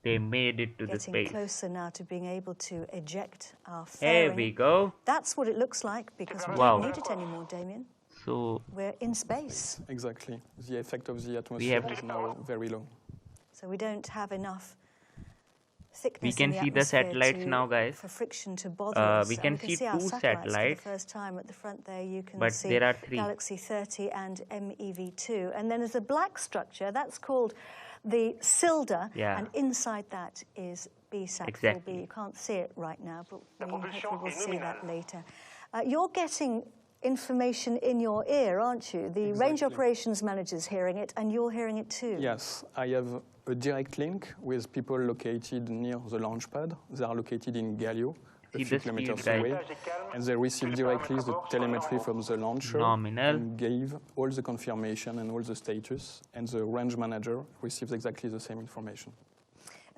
They made it to the Getting space. closer now to being able to eject our fairing. There we go. That's what it looks like because we Wow. don't need it anymore, Damien. So we're in space. Exactly. The effect of the atmosphere is now very low. So we don't have enough thickness we can in the see the atmosphere satellites now, guys. for friction to bother us. We And can see our two satellites satellites. for the first time at the front there. You can But see there are three. Galaxy 30 and MEV-2. And then there's a black structure. That's called the cylinder. Yeah. And inside that is BSAT-4b. Exactly. You can't see it right now, but we hopefully will see that later. You're getting information in your ear, aren't you? The range operations manager's hearing it, and you're hearing it too. Yes, I have a direct link with people located near the launch pad. They are located in Galio, a few kilometers away, and they receive directly the telemetry from the launcher and gave all the confirmation and all the status, and the range manager receives exactly the same information.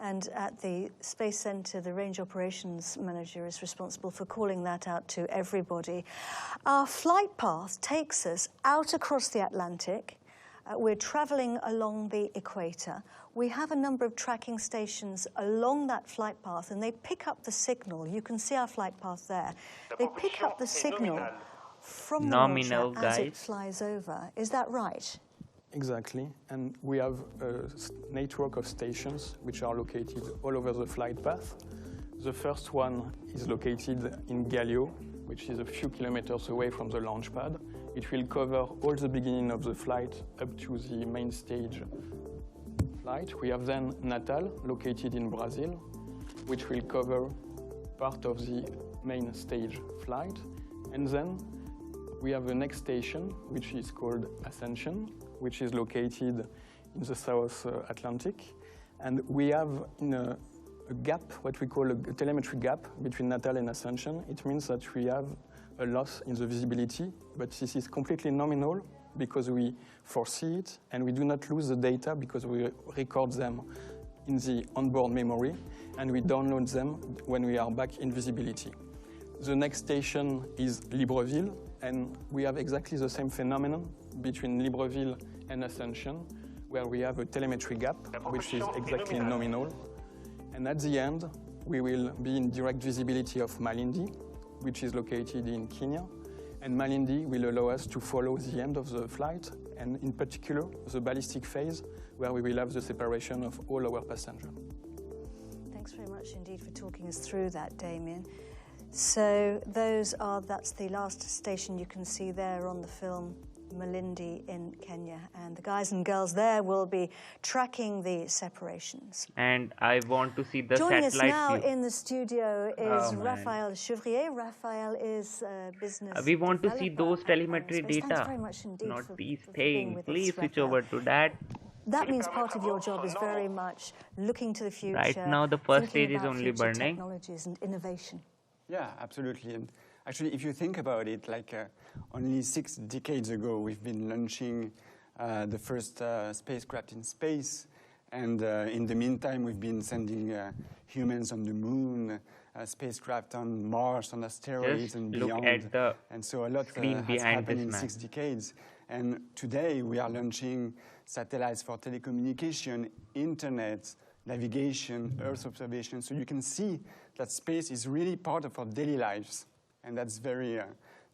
And at the Space Center, the range operations manager is responsible for calling that out to everybody. Our flight path takes us out across the Atlantic. We're traveling along the equator. We have a number of tracking stations along that flight path, and they pick up the signal. You can see our flight path there. They pick up the signal from the launcher as it flies over. Is that right? Exactly, and we have a network of stations which are located all over the flight path. The first one is located in Galio, which is a few kilometers away from the launch pad. It will cover all the beginning of the flight up to the main stage flight. We have then Natal, located in Brazil, which will cover part of the main stage flight. And then we have the next station, which is called Ascension, which is located in the South Atlantic. And we have a gap, what we call a telemetry gap between Natal and Ascension. It means that we have a loss in the visibility, but this is completely nominal because we foresee it, and we do not lose the data because we record them in the onboard memory, and we download them when we are back in visibility. The next station is Libreville, and we have exactly the same phenomenon between Libreville and Ascension, where we have a telemetry gap, which is exactly nominal. And at the end, we will be in direct visibility of Malindi, which is located in Kenya. And Malindi will allow us to follow the end of the flight, and in particular, the ballistic phase, where we will have the separation of all our passengers. Thanks very much indeed for talking us through that, Damien. So that's the last station you can see there on the film, Malindi in Kenya, and the guys and girls there will be tracking the separations. And I want to see the Joining satellite us now view. in the studio is Raphael Chevrier. Raphael is business. We want to see those telemetry Thanks data, very much indeed not for these being things. with Please us, switch Raphael. over to that. That means part of your job is very much looking to the future. Right now, the first thinking stage is about only future burning. technologies and innovation. Yeah, absolutely. And Actually, if you think about it, like only 6 decades ago, we've been launching the first spacecraft in space. And in the meantime, we've been sending humans on the moon, spacecraft on Mars, on asteroids, Just and look beyond. at the And so a lot screen has behind happened this in man. 6 decades. And today, we are launching satellites for telecommunication, internet, navigation, Earth observation. So you can see that space is really part of our daily lives. And that's very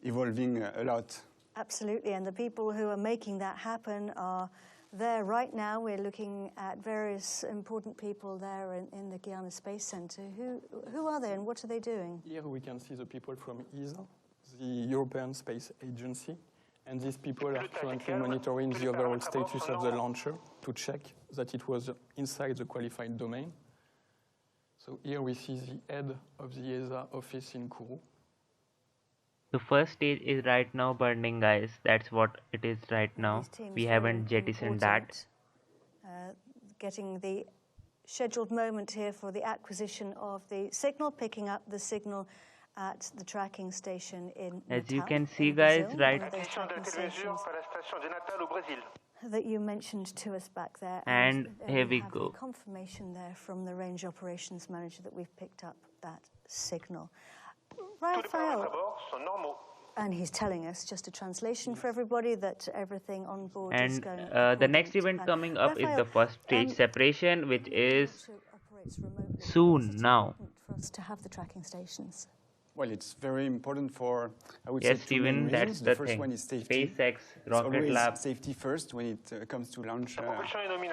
evolving a lot. Absolutely, and the people who are making that happen are there right now. We're looking at various important people there in the Guiana Space Center. Who are they and what are they doing? Here we can see the people from ESA, the European Space Agency, and these people are currently monitoring the overall status of the launcher to check that it was inside the qualified domain. So here we see the head of the ESA office in Kourou. The first stage is right now burning, guys. That's what it is right now. We haven't jettisoned that. Getting the scheduled moment here for the acquisition of the signal, picking up the signal at the tracking station in As you Natal, can see, in guys, Brazil, right. one of those tracking stations that you mentioned to us back there. And here we have go. the confirmation there from the range operations manager that we've picked up that signal. Raphael, and he's telling us, just a translation for everybody, that everything on board is And going the next event coming up is the first stage separation, which is soon now. For us to have the tracking stations. Well, it's very important for, I would Yes, say, two main Steven, that's reasons. the The first thing. one is safety. SpaceX, It's Rocket always Lab. safety first when it comes to launch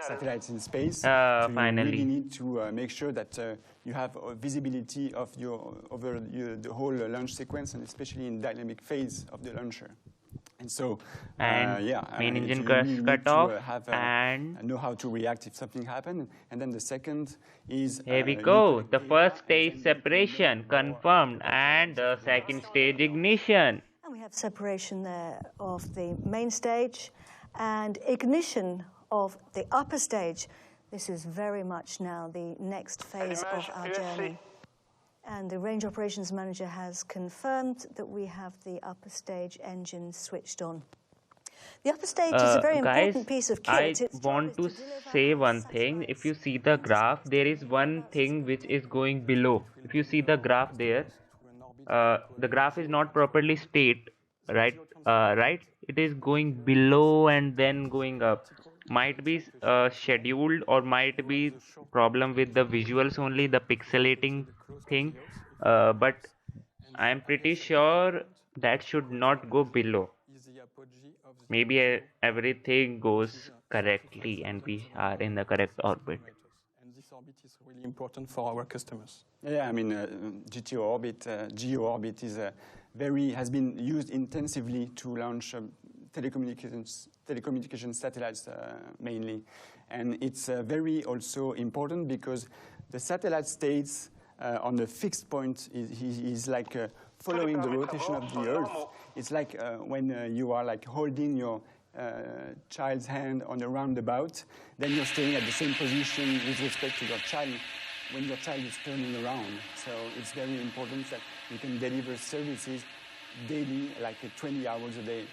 satellites in space. Finally. You really need to make sure that you have visibility of over the whole launch sequence, and especially in dynamic phase of the launcher. And so, And main engine you cut really need to off, have, and know how to react if something happens. And then the second is here we you go. collect The data, first and stage then you separation know more confirmed, about and the second stage ignition. And we have separation there of the main stage and ignition of the upper stage. This is very much now the next phase of our journey. And the range operations manager has confirmed that we have the upper stage engine switched on. The upper stage is a very important piece of kit. I Its job want is to deliver say our one thing. If you see the graph, there is one thing which is going below. If you see the graph there, the graph is not properly straight, right? Right? It is going below and then going up. Might be scheduled, or might be problem with the visuals only, the pixelating thing. But I am pretty sure that should not go below. Maybe everything goes correctly and we are in the correct orbit. And this orbit is really important for our customers. Yeah, I mean, GTO orbit, GEO orbit has been used intensively to launch telecommunication satellites mainly. And it's very also important because the satellite stays on a fixed point. Is like following the rotation of the Earth. It's like when you are like holding your child's hand on a roundabout, then you're staying at the same position with respect to your child when your child is turning around. So it's very important that you can deliver services daily, like 20 hours a day.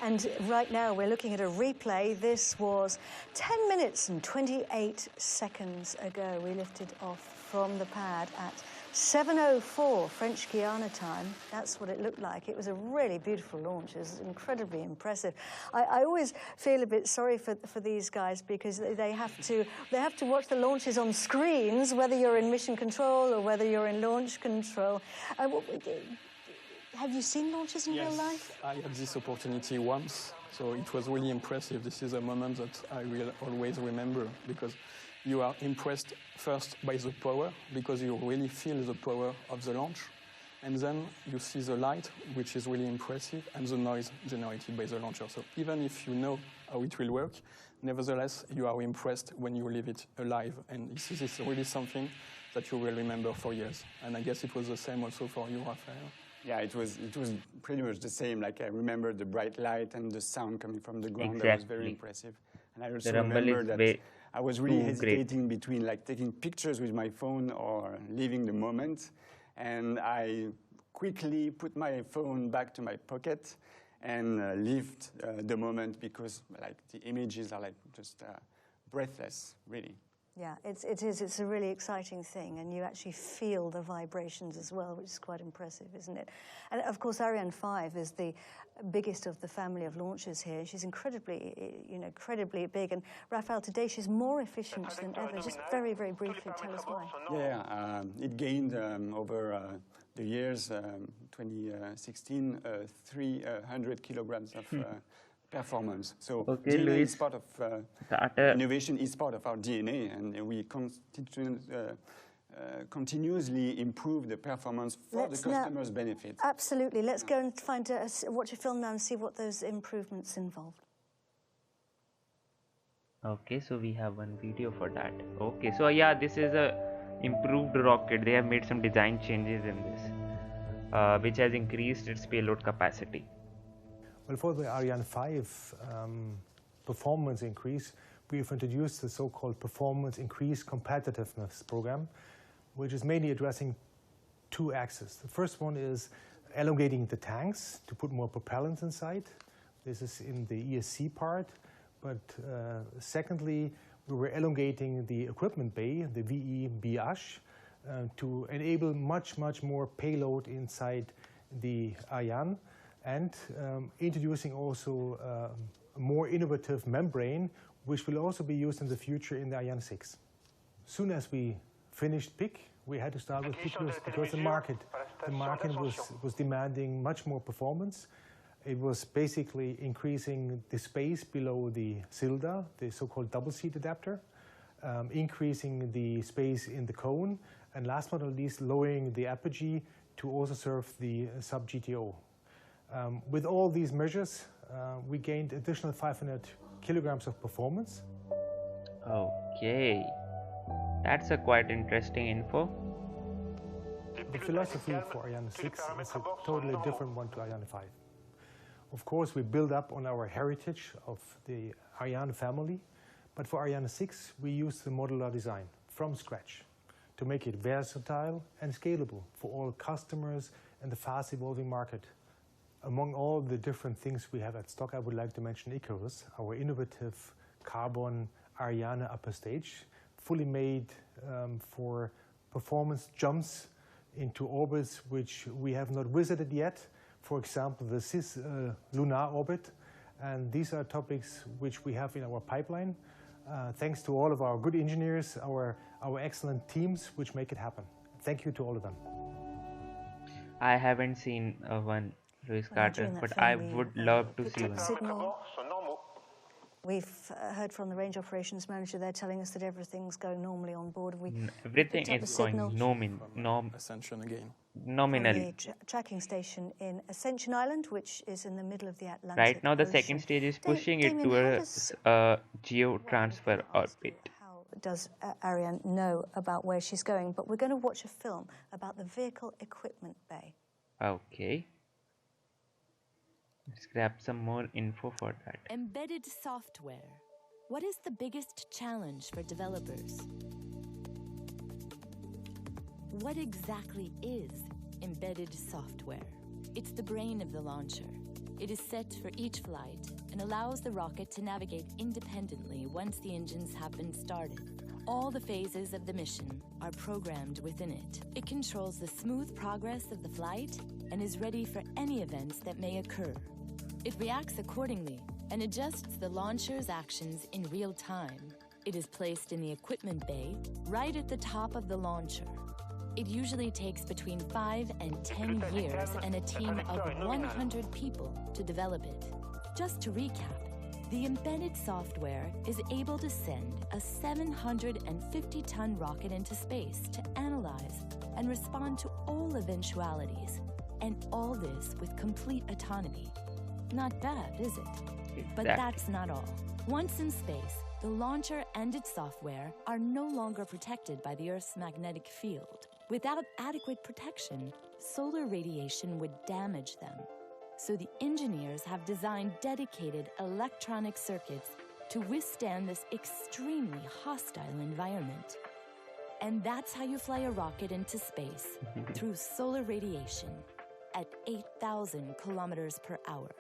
And right now we're looking at a replay. This was 10 minutes and 28 seconds ago. We lifted off from the pad at 7:04 French Guiana time. That's what it looked like. It was a really beautiful launch. It was incredibly impressive. I always feel a bit sorry for these guys because they have to watch the launches on screens, whether you're in mission control or whether you're in launch control. Have you seen launches in real life? I had this opportunity once, so it was really impressive. This is a moment that I will always remember because you are impressed first by the power, because you really feel the power of the launch, and then you see the light, which is really impressive, and the noise generated by the launcher. So even if you know how it will work, nevertheless, you are impressed when you leave it alive, and this is really something that you will remember for years. And I guess it was the same also for you, Raphael. Yeah, it was pretty much the same. Like I remember the bright light and the sound coming from the ground. Exactly. That was very impressive. And I also The rumble remember is that I was really hesitating great. between like taking pictures with my phone or leaving the moment. And I quickly put my phone back to my pocket and lived the moment, because like the images are like just breathless, really. Yeah, it is. It's a really exciting thing, and you actually feel the vibrations as well, which is quite impressive, isn't it? And of course, Ariane 5 is the biggest of the family of launches here. She's incredibly big. And Raphael, today she's more efficient than ever. Just very, very briefly, tell us why. Yeah, it gained over the years, 2016, 300 kilograms of performance. So Okay, DNA Luis, is part of innovation is part of our DNA, and we continuously improve the performance for the customer's benefit. Absolutely. Let's go and watch a film now and see what those improvements involved. Okay, so we have one video for that. Okay, so yeah, this is a improved rocket. They have made some design changes in this, which has increased its payload capacity. Well, for the Ariane 5 performance increase, we've introduced the so-called Performance Increased Competitiveness program, which is mainly addressing two axes. The first one is elongating the tanks to put more propellant inside. This is in the ESC part. But secondly, we were elongating the equipment bay, the VE-BH, to enable much more payload inside the Ariane, and introducing also a more innovative membrane, which will also be used in the future in the Ariane 6. Soon as we finished PIC, we had to start with PIC because the market was demanding much more performance. It was basically increasing the space below the CILDA, the so-called double seat adapter, increasing the space in the cone, and last but not least, lowering the apogee to also serve the sub-GTO. With all these measures, we gained additional 500 kilograms of performance. Okay, that's a quite interesting info. The philosophy for Ariane 6 is a totally different one to Ariane 5. Of course, we build up on our heritage of the Ariane family, but for Ariane 6, we use the modular design from scratch to make it versatile and scalable for all customers and the fast-evolving market. Among all the different things we have at stock, I would like to mention Icarus, our innovative carbon Ariane upper stage, fully made for performance jumps into orbits which we have not visited yet. For example, the cis lunar orbit. And these are topics which we have in our pipeline, thanks to all of our good engineers, our excellent teams, which make it happen. Thank you to all of them. I haven't seen one, Luis Carter, but I would love to see one. Signal. We've heard from the range operations manager. They're telling us that everything's going normally on board. Everything is going nominally. The tracking station in Ascension Island, which is in the middle of the Atlantic Right now, the Ocean. second stage is pushing it to a geo-transfer orbit. How does Ariane know about where she's going? But we're going to watch a film about the vehicle equipment bay. Okay. Let's grab some more info for that. Embedded software. What is the biggest challenge for developers? What exactly is embedded software? It's the brain of the launcher. It is set for each flight and allows the rocket to navigate independently once the engines have been started. All the phases of the mission are programmed within it. It controls the smooth progress of the flight and is ready for any events that may occur. It reacts accordingly and adjusts the launcher's actions in real time. It is placed in the equipment bay, right at the top of the launcher. It usually takes between 5 and 10 years and a team of 100 people to develop it. Just to recap, the embedded software is able to send a 750-ton rocket into space to analyze and respond to all eventualities, and all this with complete autonomy. Not bad, is it? But that's not all. Once in space, the launcher and its software are no longer protected by the Earth's magnetic field. Without adequate protection, solar radiation would damage them. So the engineers have designed dedicated electronic circuits to withstand this extremely hostile environment. And that's how you fly a rocket into space, through solar radiation. at 8,000 kilometers per hour.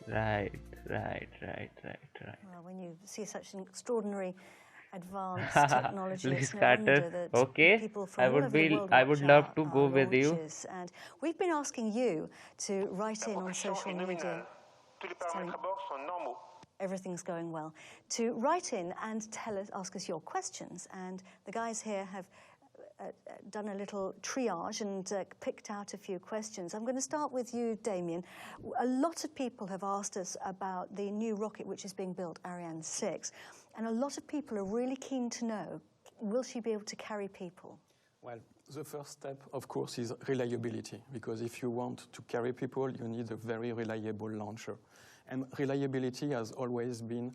Right. Well, when you see such an extraordinary advanced technology, Liz it's no Carter, wonder that okay, people from I all would over the be, world I watch would love to our go with you. launches. And we've been asking you to write in on social media. Tous les paramètres à bord sont normaux. Everything's going well. To write in and ask us your questions. And the guys here have done a little triage and picked out a few questions. I'm going to start with you, Damien. A lot of people have asked us about the new rocket which is being built, Ariane 6. And a lot of people are really keen to know, will she be able to carry people? Well, the first step, of course, is reliability, because if you want to carry people, you need a very reliable launcher. And reliability has always been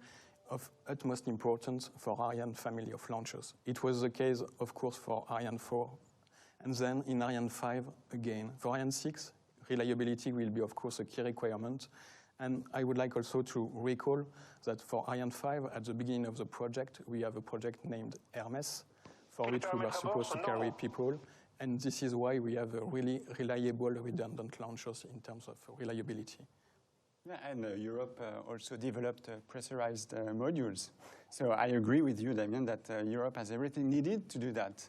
of utmost importance for Ariane family of launchers. It was the case, of course, for Ariane 4, and then in Ariane 5 again. For Ariane 6, reliability will be, of course, a key requirement. And I would like also to recall that for Ariane 5, at the beginning of the project, we have a project named Hermes, for which we were supposed to carry people. And this is why we have a really reliable, redundant launchers in terms of reliability. Yeah, and Europe also developed pressurized modules. So I agree with you, Damien, that Europe has everything needed to do that.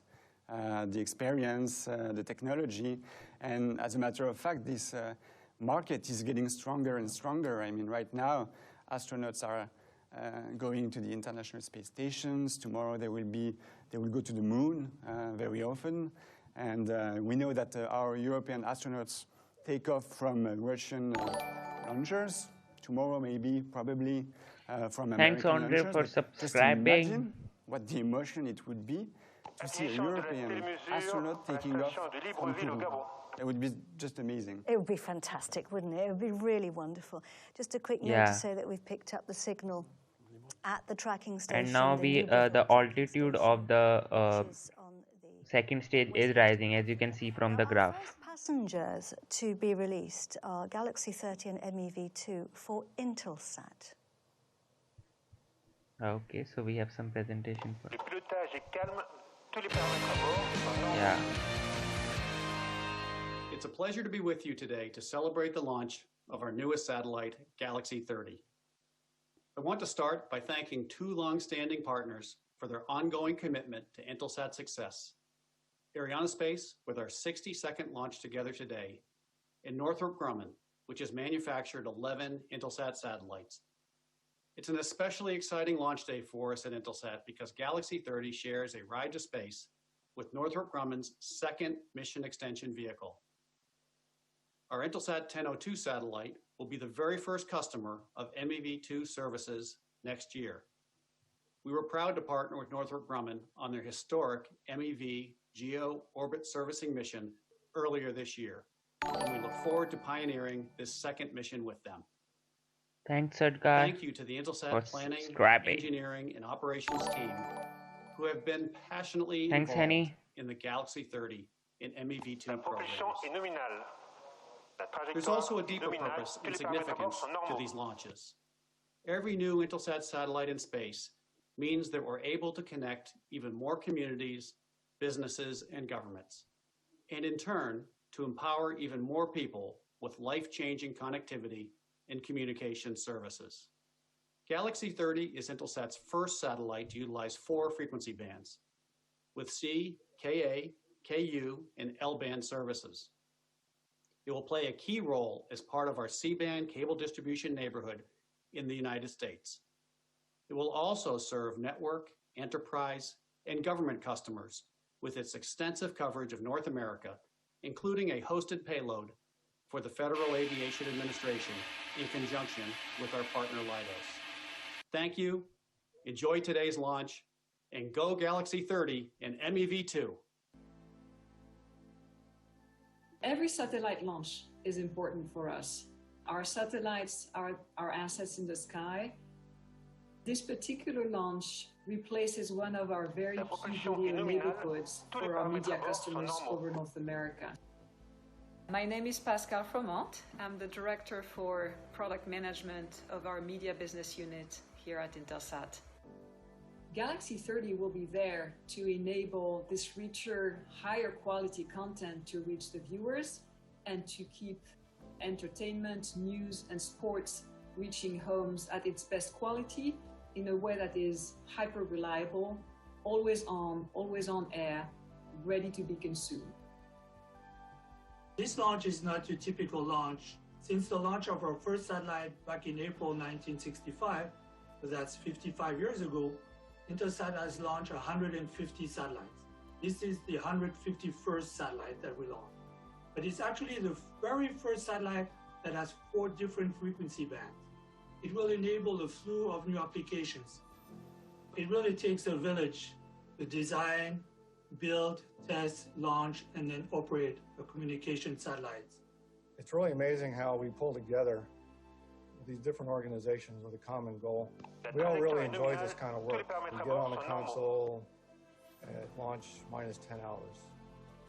The experience, the technology, and as a matter of fact, this market is getting stronger and stronger. I mean, right now, astronauts are going to the International Space Stations. Tomorrow they will go to the moon very often. And we know that our European astronauts take off from Russian launchers. Tomorrow, maybe, probably from American Thanks, Andre, launchers. for Just subscribing. imagine what the emotion it would be to see a European astronaut taking off from Kerbal. It would be just amazing. It would be fantastic, wouldn't it? It would be really wonderful. Just a quick note to say that we've picked up the signal at the tracking station. And now the altitude of the second stage is rising, as you can see from the graph. Our first passengers to be released are Galaxy 30 and MEV-2 for Intelsat. Okay, so we have some presentation for. Le pilotage est calme. Tous les paramètres à bord sont normaux. Yeah. It's a pleasure to be with you today to celebrate the launch of our newest satellite, Galaxy 30. I want to start by thanking two long-standing partners for their ongoing commitment to Intelsat success. Arianespace, with our 62nd launch together today, and Northrop Grumman, which has manufactured 11 Intelsat satellites. It's an especially exciting launch day for us at Intelsat because Galaxy 30 shares a ride to space with Northrop Grumman's second mission extension vehicle. Our Intelsat 1002 satellite will be the very first customer of MEV-2 services next year. We were proud to partner with Northrop Grumman on their historic MEV GEO orbit servicing mission earlier this year, and we look forward to pioneering this second mission with them. Thanks, Edgar. Thank you to the Intelsat planning, engineering, and operations team who have been passionately involved in the Galaxy 30 and MEV-2 programs. There's also a deeper purpose and significance to these launches. Every new Intelsat satellite in space means that we're able to connect even more communities, businesses, and governments, and in turn, to empower even more people with life-changing connectivity and communication services. Galaxy 30 is Intelsat's first satellite to utilize 4 frequency bands, with C, Ka, Ku, and L-band services. It will play a key role as part of our C-band cable distribution neighborhood in the United States. It will also serve network, enterprise, and government customers with its extensive coverage of North America, including a hosted payload for the Federal Aviation Administration in conjunction with our partner Leidos. Thank you, enjoy today's launch, and go Galaxy 30 and MEV-2. Every satellite launch is important for us. Our satellites are our assets in the sky. This particular launch replaces one of our very key video neighborhoods for our media customers over North America. My name is Pascal Fromont. I'm the Director for Product Management of our Media Business Unit here at Intelsat. Galaxy 30 will be there to enable this richer, higher quality content to reach the viewers and to keep entertainment, news, and sports reaching homes at its best quality in a way that is hyper reliable, always on air, ready to be consumed. This launch is not your typical launch. Since the launch of our first satellite back in April 1965, so that's 55 years ago, Intelsat has launched 150 satellites. This is the 151st satellite that we launched. But it's actually the very first satellite that has 4 different frequency bands. It will enable a slew of new applications. It really takes a village to design, build, test, launch, and then operate a communication satellites. It's really amazing how we pull together these different organizations with a common goal. We all really enjoy this kind of work. We get on the console at launch minus 10 hours.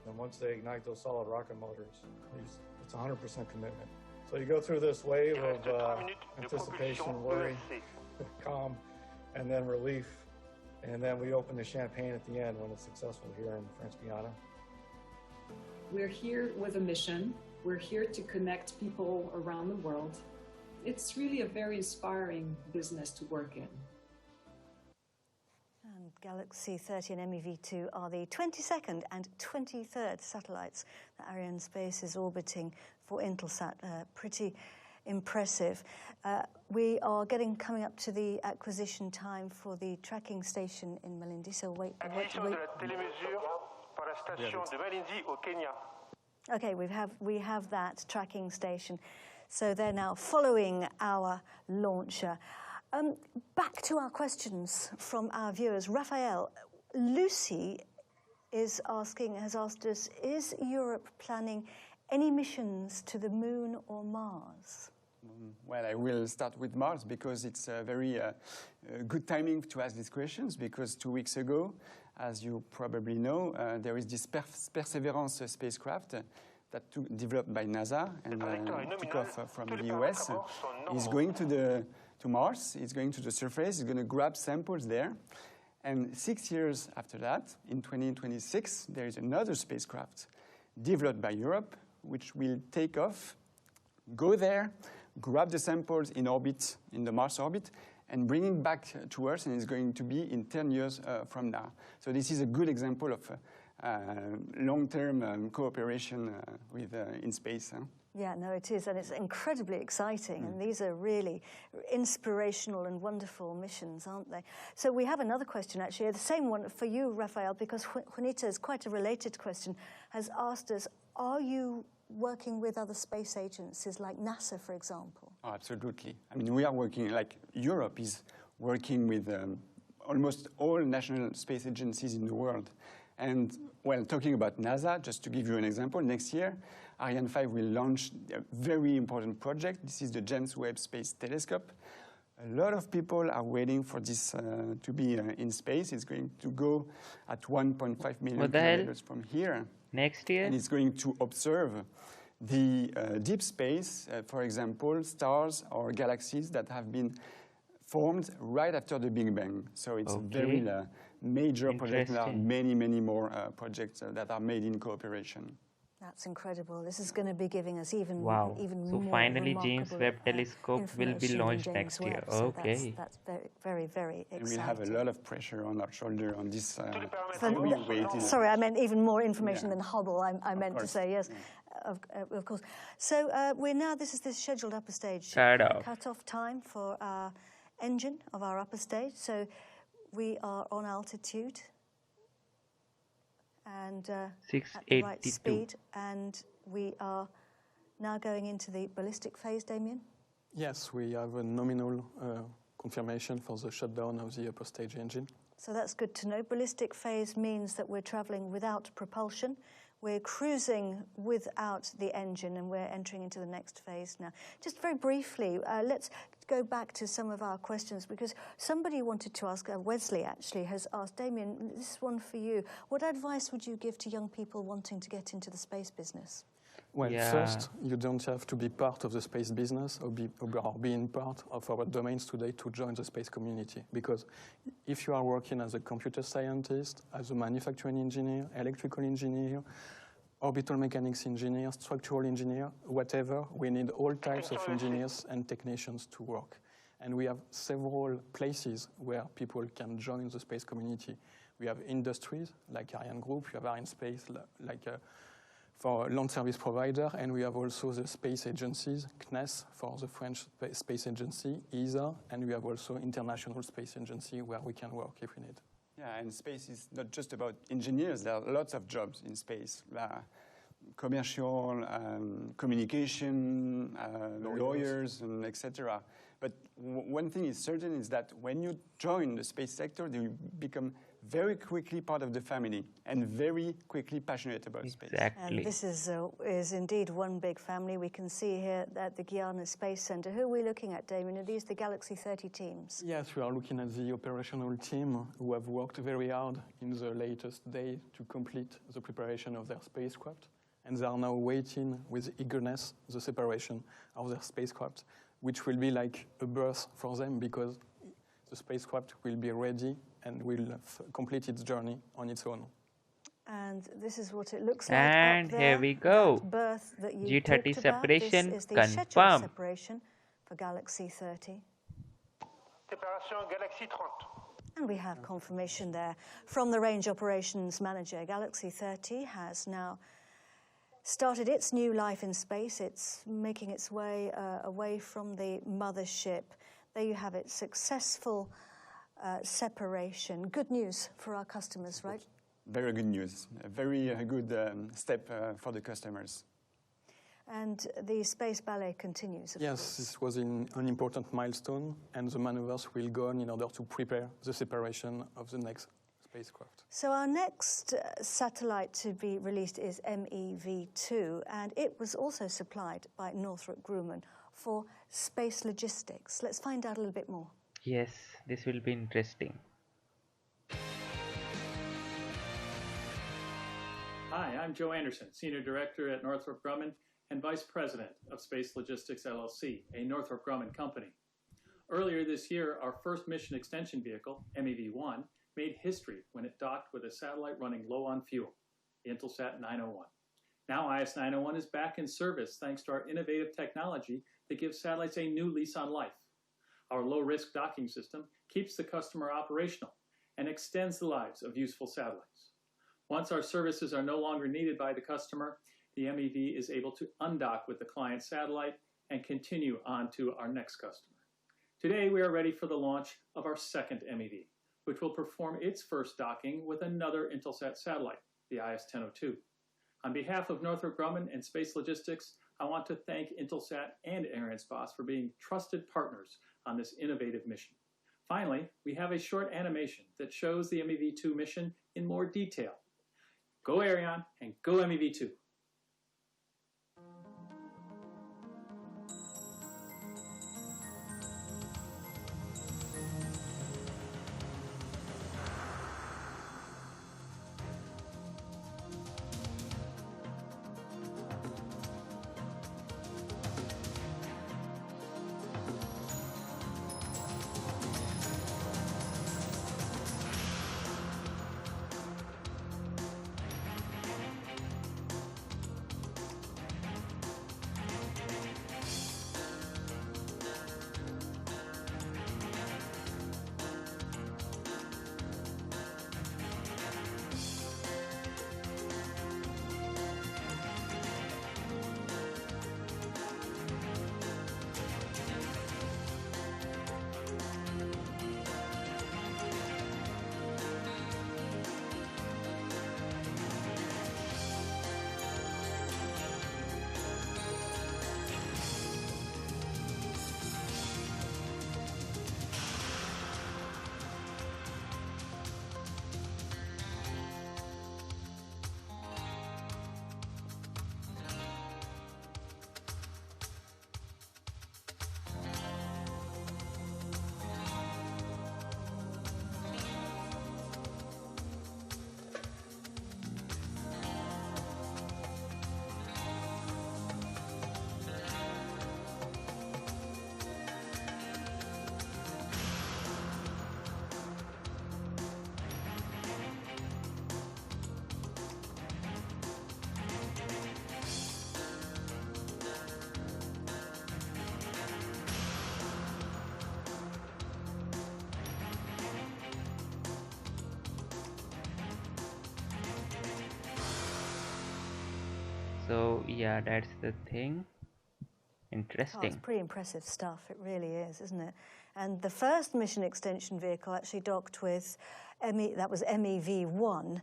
And once they ignite those solid rocket motors, it's 100% commitment. So you go through this wave of anticipation, worry, calm, and then relief. And then we open the champagne at the end when it's successful here in French Guiana. We're here with a mission. We're here to connect people around the world. It's really a very inspiring business to work in. And Galaxy 30 and MEV-2 are the 22nd and 23rd satellites that Arianespace is orbiting for Intelsat. Pretty impressive. We are coming up to the acquisition time for the tracking station in Malindi. So wait. Okay, we have that tracking station. So they're now following our launcher. Back to our questions from our viewers. Raphael, Lucy has asked us, is Europe planning any missions to the moon or Mars? Well, I will start with Mars because it's a very good timing to ask these questions, because 2 weeks ago, as you probably know, there is this Perseverance spacecraft developed by NASA and took off from the US. It's going to Mars, it's going to the surface, it's going to grab samples there. And 6 years after that, in 2026, there is another spacecraft developed by Europe, which will take off, go there, grab the samples in orbit, in the Mars orbit, and bring it back to Earth, and it's going to be in 10 years from now. So this is a good example of long-term cooperation in space. Yeah, no, it is, and it's incredibly exciting, and these are really inspirational and wonderful missions, aren't they? So we have another question, actually, the same one for you, Raphael, because Juanita is quite a related question, has asked us, are you working with other space agencies like NASA, for example? Oh, absolutely. I mean, we are working, like Europe is working with almost all national space agencies in the world. And, well, talking about NASA, just to give you an example, next year, Ariane 5 will launch a very important project. This is the James Webb Space Telescope. A lot of people are waiting for this to be in space. It's going to go at 1.5 million kilometers from here. Next year? And it's going to observe the deep space, for example, stars or galaxies that have been formed right after the Big Bang. So it's a very major project. There are many, many more projects that are made in cooperation. That's incredible. This is going to be giving us even so more finally James Webb Telescope will be launched next year. So that's very, very exciting. And we'll have a lot of pressure on our shoulder on this. Sorry, I ment even more information than Hubble. I meant to say, yes, of course. So this is the scheduled upper stage cut-off time for our engine of our upper stage. So we are on altitude and at the right speed, and we are now going into the ballistic phase, Damien? Yes, we have a nominal confirmation for the shutdown of the upper stage engine. So that's good to know. Ballistic phase means that we're traveling without propulsion. We're cruising without the engine, and we're entering into the next phase now. Just very briefly, let's go back to some of our questions, because somebody wanted to ask, Wesley actually has asked, Damien, this is one for you. What advice would you give to young people wanting to get into the space business? Well, first, you don't have to be part of the space business or being part of our domains today to join the space community. Because if you are working as a computer scientist, as a manufacturing engineer, electrical engineer, orbital mechanics engineer, structural engineer, whatever. We need all types of engineers and technicians to work. And we have several places where people can join the space community. We have industries like ArianeGroup, we have Arianespace for launch service provider, and we have also the space agencies, CNES for the French Space Agency, ESA, and we have also International Space Agency where we can work if we need. Yeah, and space is not just about engineers. There are lots of jobs in space. Commercial, communication, lawyers, and etc. But one thing is certain is that when you join the space sector, you become very quickly part of the family and very quickly passionate about space. And this is indeed one big family. We can see here at the Guiana Space Center. Who are we looking at, Damien? Are these the Galaxy 30 teams? Yes, we are looking at the operational team who have worked very hard in the latest day to complete the preparation of their spacecraft. And they are now waiting with eagerness the separation of their spacecraft, which will be like a birth for them because the spacecraft will be ready and will complete its journey on its own. And this is what it looks like. And up there, here we go. that berth that you G30 talked separation about. This is the scheduled confirmed. separation for Galaxy 30. Séparation Galaxy 30. And we have confirmation there from the range operations manager. Galaxy 30 has now started its new life in space. It's making its way away from the mothership. There you have it, successful separation. Good news for our customers, right? Very good news. A very good step for the customers. And the space ballet continues, of Yes, course. this was an important milestone, and the maneuvers will go on in order to prepare the separation of the next spacecraft. So our next satellite to be released is MEV-2, and it was also supplied by Northrop Grumman for SpaceLogistics. Let's find out a little bit more. Yes, this will be interesting. Hi, I'm Joe Anderson, Senior Director at Northrop Grumman and Vice President of SpaceLogistics LLC, a Northrop Grumman company. Earlier this year, our first mission extension vehicle, MEV-1, made history when it docked with a satellite running low on fuel, the Intelsat 901. Now IS-901 is back in service thanks to our innovative technology that gives satellites a new lease on life. Our low-risk docking system keeps the customer operational and extends the lives of useful satellites. Once our services are no longer needed by the customer, the MEV is able to undock with the client satellite and continue on to our next customer. Today, we are ready for the launch of our second MEV, which will perform its first docking with another Intelsat satellite, the IS-1002. On behalf of Northrop Grumman and SpaceLogistics, I want to thank Intelsat and Arianespace for being trusted partners on this innovative mission. Finally, we have a short animation that shows the MEV-2 mission in more detail. Go Ariane and go MEV-2. So yeah, that's the thing. Oh, Interesting. it's pretty impressive stuff. It really is, isn't it? And the first mission extension vehicle actually docked with that was MEV-1.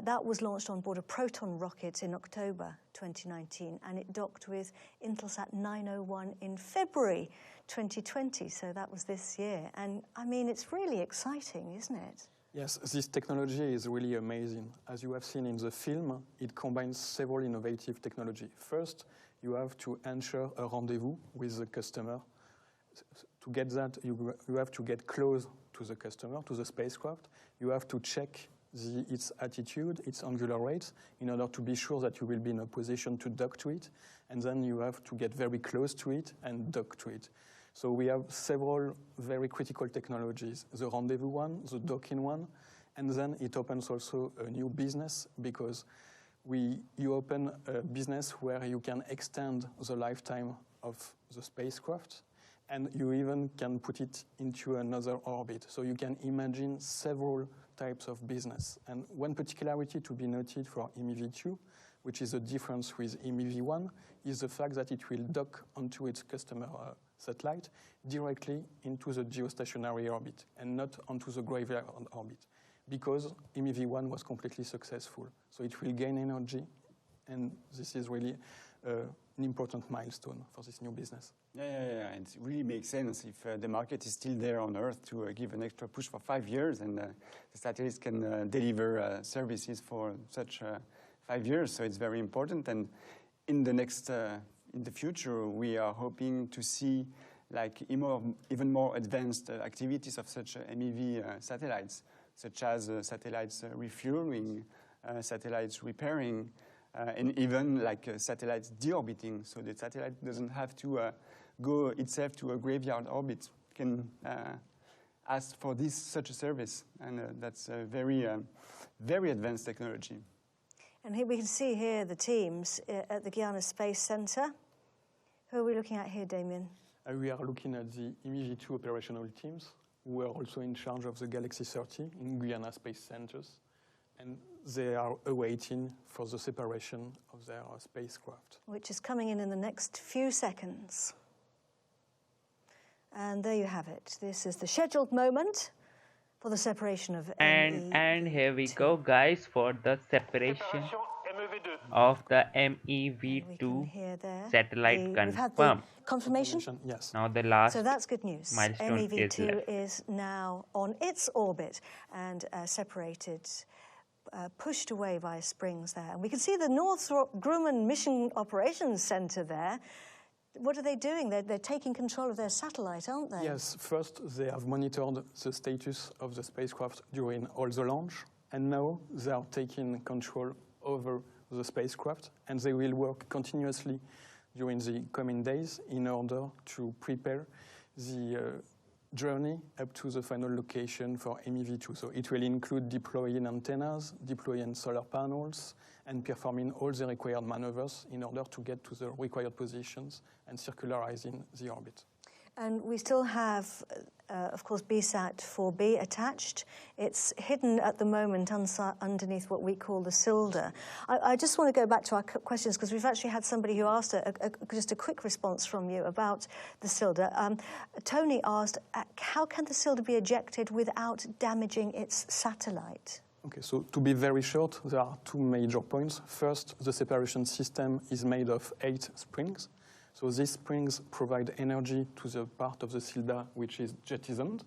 That was launched on board a Proton rocket in October 2019, and it docked with Intelsat 901 in February 2020. So that was this year. And I mean, it's really exciting, isn't it? Yes, this technology is really amazing. As you have seen in the film, it combines several innovative technology. First, you have to ensure a rendezvous with the customer. To get that, you have to get close to the customer, to the spacecraft. You have to check its attitude, its angular rates, in order to be sure that you will be in a position to dock to it. And then you have to get very close to it and dock to it. So we have several very critical technologies, the rendezvous one, the docking one, and then it opens also a new business because you open a business where you can extend the lifetime of the spacecraft, and you even can put it into another orbit. So you can imagine several types of business. And one particularity to be noted for MEV-2, which is a difference with MEV-1, is the fact that it will dock onto its customer satellite directly into the geostationary orbit and not onto the graveyard orbit, because MEV-1 was completely successful. So it will gain energy, and this is really an important milestone for this new business. Yeah. It really makes sense if the market is still there on Earth to give an extra push for 5 years, and the satellites can deliver services for such 5 years. So it's very important. And in the future, we are hoping to see like even more advanced activities of such MEV satellites, such as satellites refueling, satellites repairing, and even like satellites deorbiting. So the satellite doesn't have to go itself to a graveyard orbit. It can ask for such a service, and that's a very advanced technology. And here we can see here the teams at the Guiana Space Center. Who are we looking at here, Damien? We are looking at the MEV-2 operational teams, who are also in charge of the Galaxy 30 in Guiana Space Centers, and they are awaiting for the separation of their spacecraft. Which is coming in the next few seconds. And there you have it. This is the scheduled moment for the separation of MEV-2. And here we go, guys, for the separation of the MEV-2 satellite We've had the confirmation? Yes. Now the last So that's good news. milestone MEV-2 is now on its orbit and separated, pushed away by springs there. And we can see the Northrop Grumman Mission Operations Center there. What are they doing? They're taking control of their satellite, aren't they? Yes, first they have monitored the status of the spacecraft during all the launch, and now they are taking control over the spacecraft, and they will work continuously during the coming days in order to prepare the journey up to the final location for MEV-2. So it will include deploying antennas, deploying solar panels, and performing all the required maneuvers in order to get to the required positions and circularizing the orbit. And we still have, of course, BSAT-4b attached. It's hidden at the moment underneath what we call the cylinder. I just want to go back to our questions, because we've actually had somebody who asked just a quick response from you about the cylinder. Tony asked, how can the cylinder be ejected without damaging its satellite? Okay, so to be very short, there are two major points. First, the separation system is made of 8 springs. So these springs provide energy to the part of the cylinder which is jettisoned.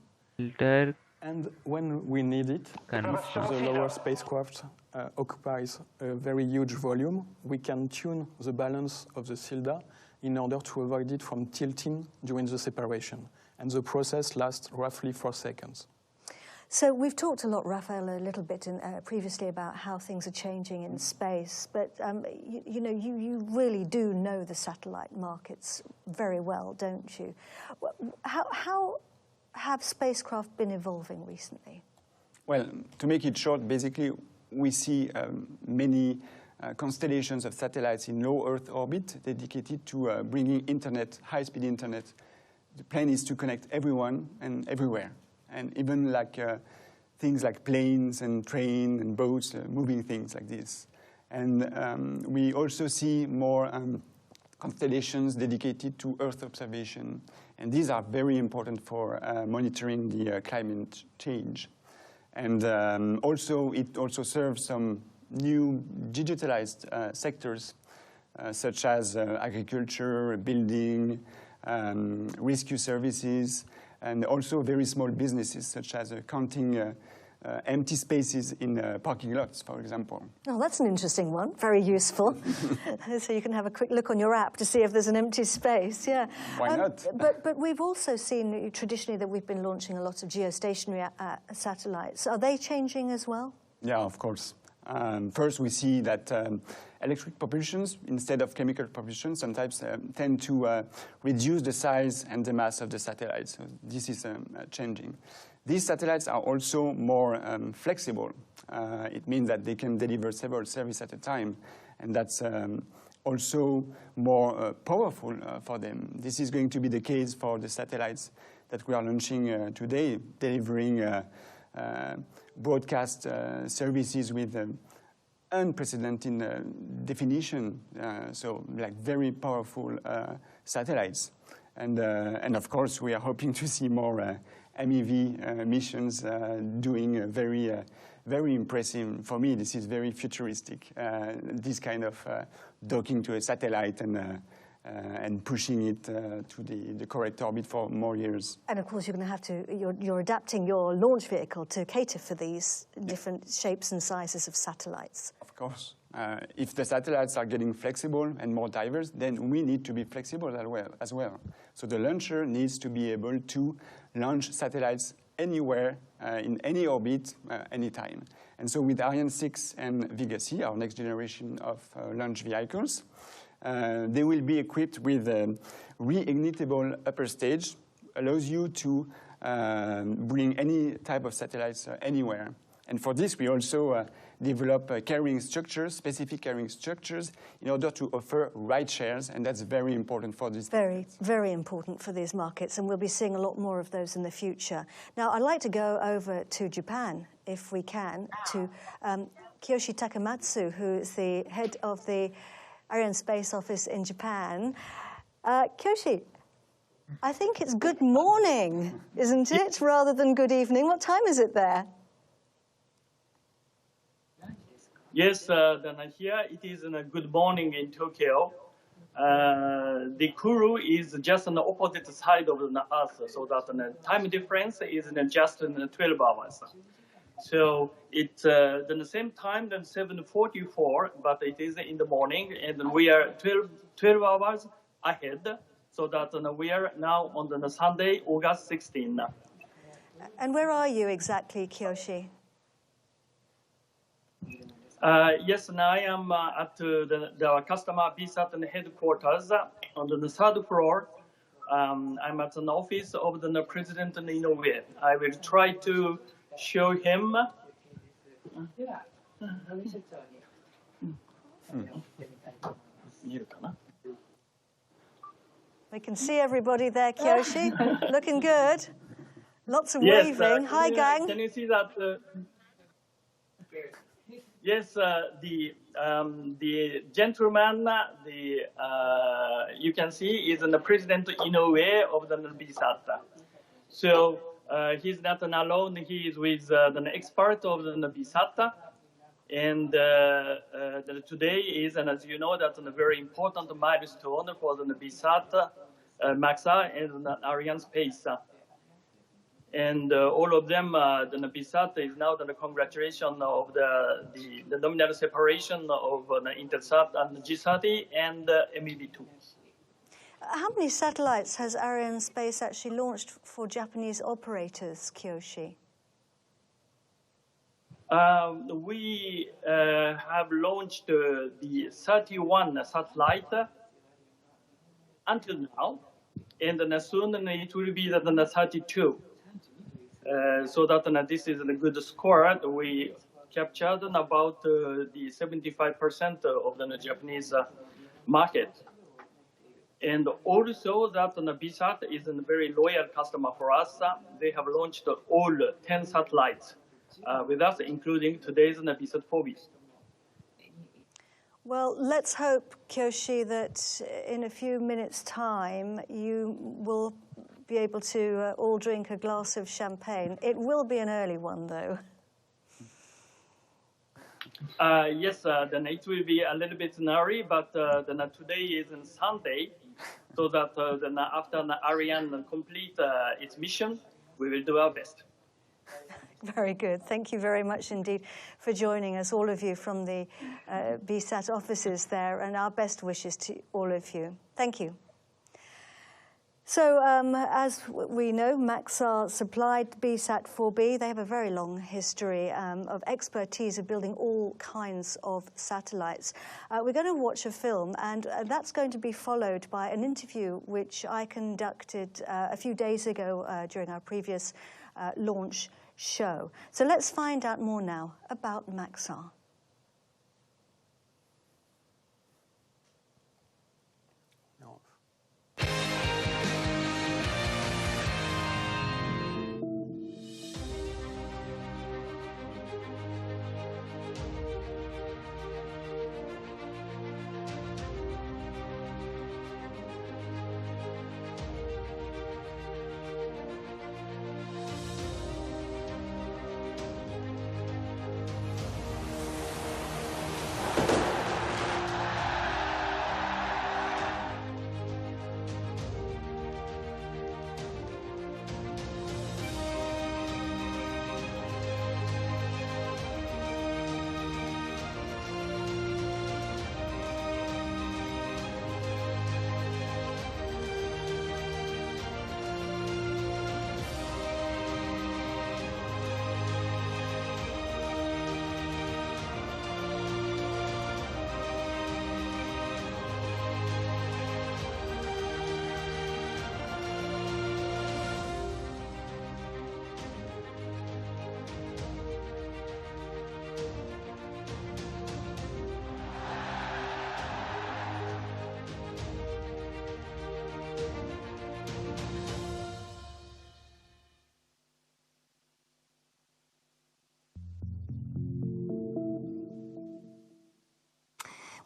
And when we need it, the lower spacecraft occupies a very huge volume. We can tune the balance of the cylinder in order to avoid it from tilting during the separation. And the process lasts roughly 4 seconds. So we've talked a lot, Raphael, a little bit previously about how things are changing in space, but you really do know the satellite markets very well, don't you? How have spacecraft been evolving recently? Well, to make it short, basically, we see many constellations of satellites in low Earth orbit dedicated to bringing internet, high-speed internet. The plan is to connect everyone and everywhere. And even like things like planes and trains and boats, moving things like this. And we also see more constellations dedicated to Earth observation. And these are very important for monitoring the climate change. And it also serves some new digitalized sectors, such as agriculture, building, rescue services, and also very small businesses, such as counting empty spaces in parking lots, for example. Oh, that's an interesting one. Very useful. So you can have a quick look on your app to see if there's an empty space. Yeah. Why not? But we've also seen traditionally that we've been launching a lot of geostationary satellites. Are they changing as well? Yeah, of course. First, we see that electric propulsions, instead of chemical propulsion, sometimes tend to reduce the size and the mass of the satellites. So this is changing. These satellites are also more flexible. It means that they can deliver several services at a time, and that's also more powerful for them. This is going to be the case for the satellites that we are launching today, delivering broadcast services with unprecedented definition, so like very powerful satellites. And of course, we are hoping to see more MEV missions doing very impressive. For me, this is very futuristic, this kind of docking to a satellite and pushing it to the correct orbit for more years. And of course, you're going to have to, you're adapting your launch vehicle to cater for these different shapes and sizes of satellites. Of course. If the satellites are getting flexible and more diverse, then we need to be flexible as well. So the launcher needs to be able to launch satellites anywhere, in any orbit, anytime. And so with Ariane 6 and Vega C, our next generation of launch vehicles, they will be equipped with a reignitable upper stage, allows you to bring any type of satellites anywhere. And for this, we also develop carrying structures, specific carrying structures, in order to offer ride shares, and that's very important for this. Very important for these markets, and we'll be seeing a lot more of those in the future. Now, I'd like to go over to Japan, if we can, to Kiyoshi Takamatsu, who is the head of the Arianespace office in Japan. Kiyoshi, I think it's good morning, isn't it, rather than good evening? What time is it there? Yes, then here it is a good morning in Tokyo. The Kuru is just on the opposite side of the Earth, so that the time difference is just 12 hours. So it's the same time than 7:44, but it is in the morning, and we are 12 hours ahead, so that we are now on the Sunday, August 16. And where are you exactly, Kiyoshi? Yes, and I am at the customer BSAT headquarters on the third floor. I'm at an office of the President Inoue. I will try to show him. We can see everybody there, Kiyoshi. Looking good. Lots of yes, waving. Hi, gang. Can you see that? Yes, the gentleman, you can see is the President Inoue of the BSAT. So he's not alone. He is with the expert of the BSAT. And today is, and as you know, that's a very important milestone for the BSAT, MAXA, and Arianespace. And all of them, the BSAT is now the congratulation of the nominal separation of Intelsat and G30 and MEV-2. How many satellites has Arianespace actually launched for Japanese operators, Kiyoshi? We have launched the 31 satellite until now, and then soon it will be the 32. So that this is a good score. We captured about the 75% of the Japanese market. And also that the BSAT is a very loyal customer for us. They have launched all 10 satellites with us, including today's BSAT-4b. Well, let's hope, Kyoshi, that in a few minutes' time you will be able to all drink a glass of champagne. It will be an early one, though. Yes, then it will be a little bit snarly, but then today is on Sunday, so that then after Ariane complete its mission, we will do our best. Very good. Thank you very much indeed for joining us, all of you from the BSAT offices there, and our best wishes to all of you. Thank you. So, as we know, Maxar supplied BSAT-4b. They have a very long history of expertise of building all kinds of satellites. We're going to watch a film, and that's going to be followed by an interview which I conducted a few days ago during our previous launch show. So let's find out more now about Maxar.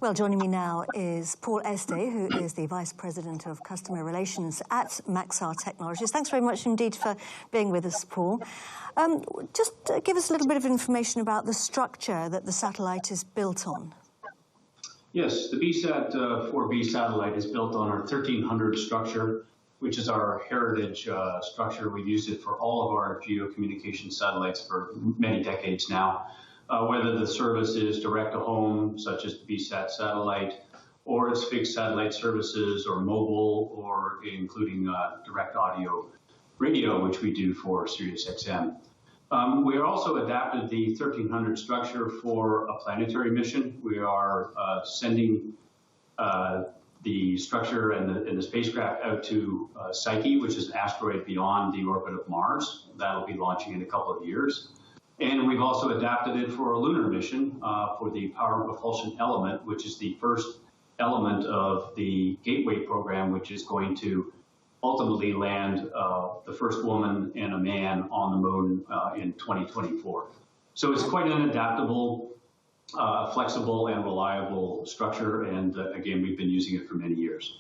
Well, joining me now is Paul Este, who is the Vice President of Customer Relations at Maxar Technologies. Thanks very much indeed for being with us, Paul. Just give us a little bit of information about the structure that the satellite is built on. Yes, the BSAT-4b satellite is built on our 1300 structure, which is our heritage structure. We've used it for all of our geocommunication satellites for many decades now. Whether the service is direct-to-home, such as the BSAT satellite, or it's fixed satellite services, or mobile, or including direct audio radio, which we do for SiriusXM. We also adapted the 1300 structure for a planetary mission. We are sending the structure and the spacecraft out to Psyche, which is an asteroid beyond the orbit of Mars. That'll be launching in a couple of years. And we've also adapted it for a lunar mission for the power propulsion element, which is the first element of the Gateway program, which is going to ultimately land the first woman and a man on the moon in 2024. So it's quite an adaptable, flexible, and reliable structure. And again, we've been using it for many years.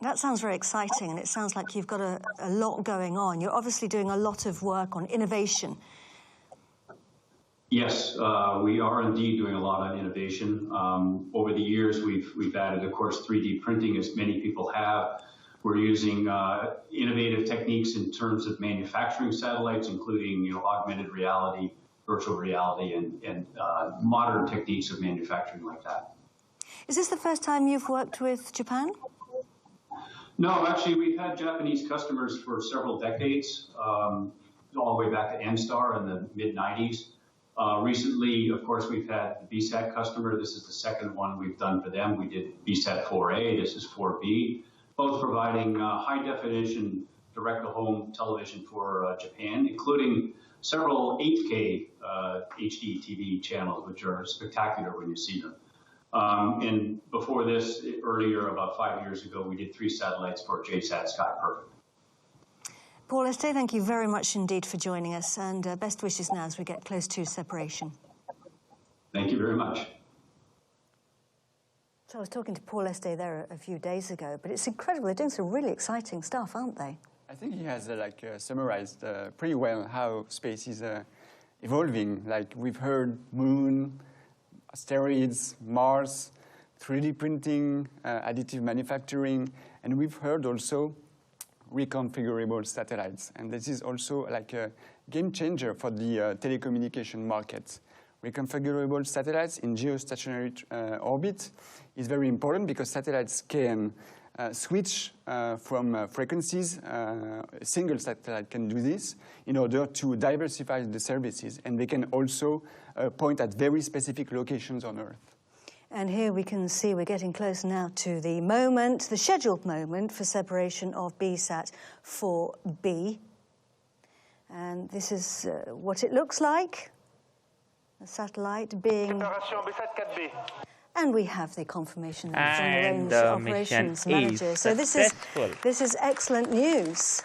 That sounds very exciting, and it sounds like you've got a lot going on. You're obviously doing a lot of work on innovation. Yes, we are indeed doing a lot on innovation. Over the years, we've added, of course, 3D printing, as many people have. We're using innovative techniques in terms of manufacturing satellites, including augmented reality, virtual reality, and modern techniques of manufacturing like that. Is this the first time you've worked with Japan? No, actually, we've had Japanese customers for several decades, all the way back to NSTAR in the mid-90s. Recently, of course, we've had the BSAT customer. This is the second one we've done for them. We did BSAT-4a. This is 4b, both providing high-definition direct-to-home television for Japan, including several 8K HD TV channels, which are spectacular when you see them. And before this, earlier, about 5 years ago, we did 3 satellites for JSAT Sky Perfect. Paul Este, thank you very much indeed for joining us, and best wishes now as we get close to separation. Thank you very much. So I was talking to Paul Estée there a few days ago, but it's incredible. They're doing some really exciting stuff, aren't they? I think he has summarized pretty well how space is evolving. Like we've heard moon, asteroids, Mars, 3D printing, additive manufacturing, and we've heard also reconfigurable satellites. And this is also like a game changer for the telecommunication market. Reconfigurable satellites in geostationary orbit is very important because satellites can switch from frequencies. A single satellite can do this in order to diversify the services, and they can also point at very specific locations on Earth. And here we can see we're getting close now to the moment, the scheduled moment for separation of BSAT-4b. And this is what it looks like. The satellite being... And we have the confirmation from the range operations manager. So this is excellent news.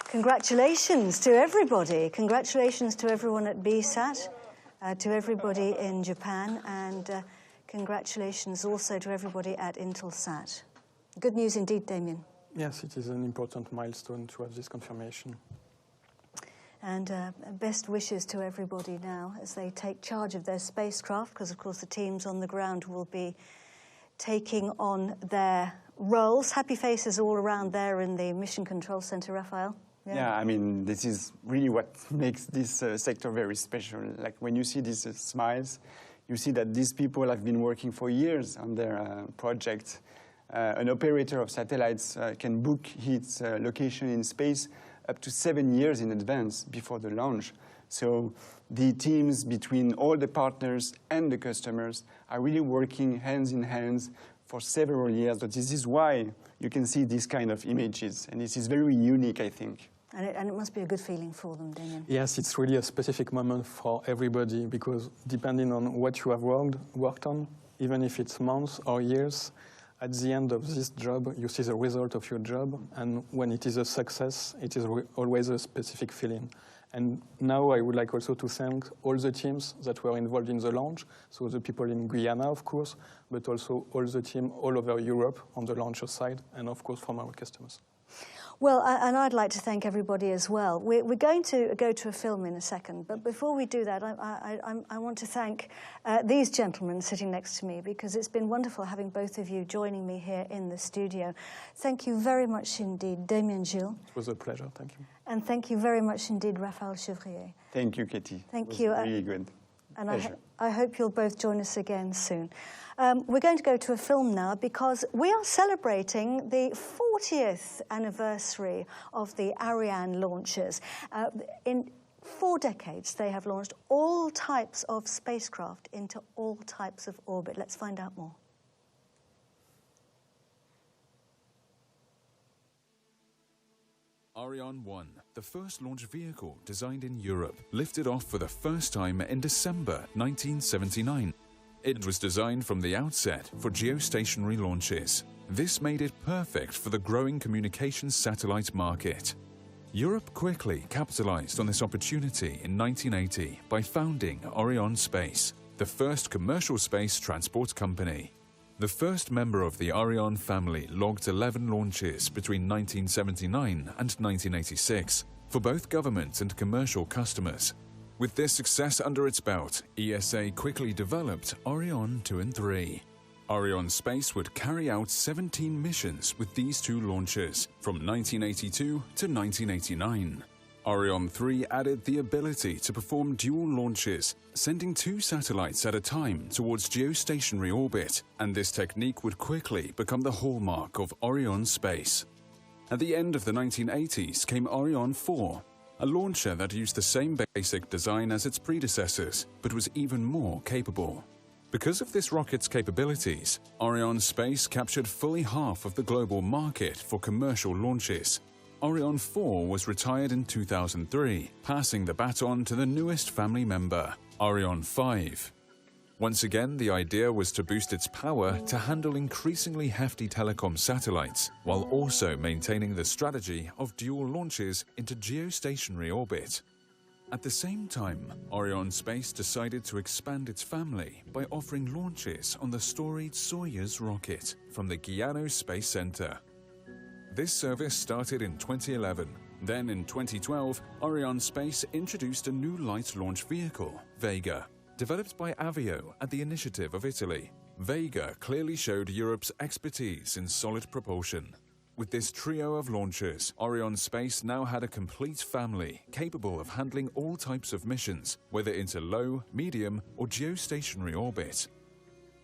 Congratulations to everybody. Congratulations to everyone at BSAT, to everybody in Japan, and congratulations also to everybody at Intelsat. Good news indeed, Damien. Yes, it is an important milestone to have this confirmation. And best wishes to everybody now as they take charge of their spacecraft, because of course the teams on the ground will be taking on their roles. Happy faces all around there in the Mission Control Center, Raphael. Yeah, I mean, this is really what makes this sector very special. Like when you see these smiles, you see that these people have been working for years on their project. An operator of satellites can book its location in space up to 7 years in advance before the launch. So the teams between all the partners and the customers are really working hands in hands for several years. But this is why you can see these kind of images. And this is very unique, I think. And it must be a good feeling for them, Damien. Yes, it's really a specific moment for everybody, because depending on what you have worked on, even if it's months or years, at the end of this job, you see the result of your job, and when it is a success, it is always a specific feeling. And now I would like also to thank all the teams that were involved in the launch, so the people in Guiana, of course, but also all the team all over Europe on the launcher side, and of course from our customers. Well, and I'd like to thank everybody as well. We're going to go to a film in a second, but before we do that, I want to thank these gentlemen sitting next to me, because it's been wonderful having both of you joining me here in the studio. Thank you very much indeed, Damien Gilles. It was a pleasure, thank you. And thank you very much indeed, Raphael Chevrier. Thank you, Katie. Thank you. Really good. And I hope you'll both join us again soon. We're going to go to a film now, because we are celebrating the 40th anniversary of the Ariane launches. In 4 decades, they have launched all types of spacecraft into all types of orbit. Let's find out more. Ariane 1, the first launch vehicle designed in Europe, lifted off for the first time in December 1979. It was designed from the outset for geostationary launches. This made it perfect for the growing communications satellite market. Europe quickly capitalized on this opportunity in 1980 by founding Arianespace, the first commercial space transport company. The first member of the Ariane family logged 11 launches between 1979 and 1986 for both government and commercial customers. With this success under its belt, ESA quickly developed Ariane 2 and 3. Arianespace would carry out 17 missions with these 2 launches from 1982 to 1989. Ariane 3 added the ability to perform dual launches, sending 2 satellites at a time towards geostationary orbit, and this technique would quickly become the hallmark of Arianespace. At the end of the 1980s came Ariane 4, a launcher that used the same basic design as its predecessors, but was even more capable. Because of this rocket's capabilities, Arianespace captured fully half of the global market for commercial launches. Ariane 4 was retired in 2003, passing the baton to the newest family member, Ariane 5. Once again, the idea was to boost its power to handle increasingly hefty telecom satellites, while also maintaining the strategy of dual launches into geostationary orbit. At the same time, Arianespace decided to expand its family by offering launches on the storied Soyuz rocket from the Guiana Space Center. This service started in 2011. Then in 2012, Arianespace introduced a new light launch vehicle, Vega, developed by Avio at the initiative of Italy. Vega clearly showed Europe's expertise in solid propulsion. With this trio of launchers, Arianespace now had a complete family capable of handling all types of missions, whether into low, medium, or geostationary orbit.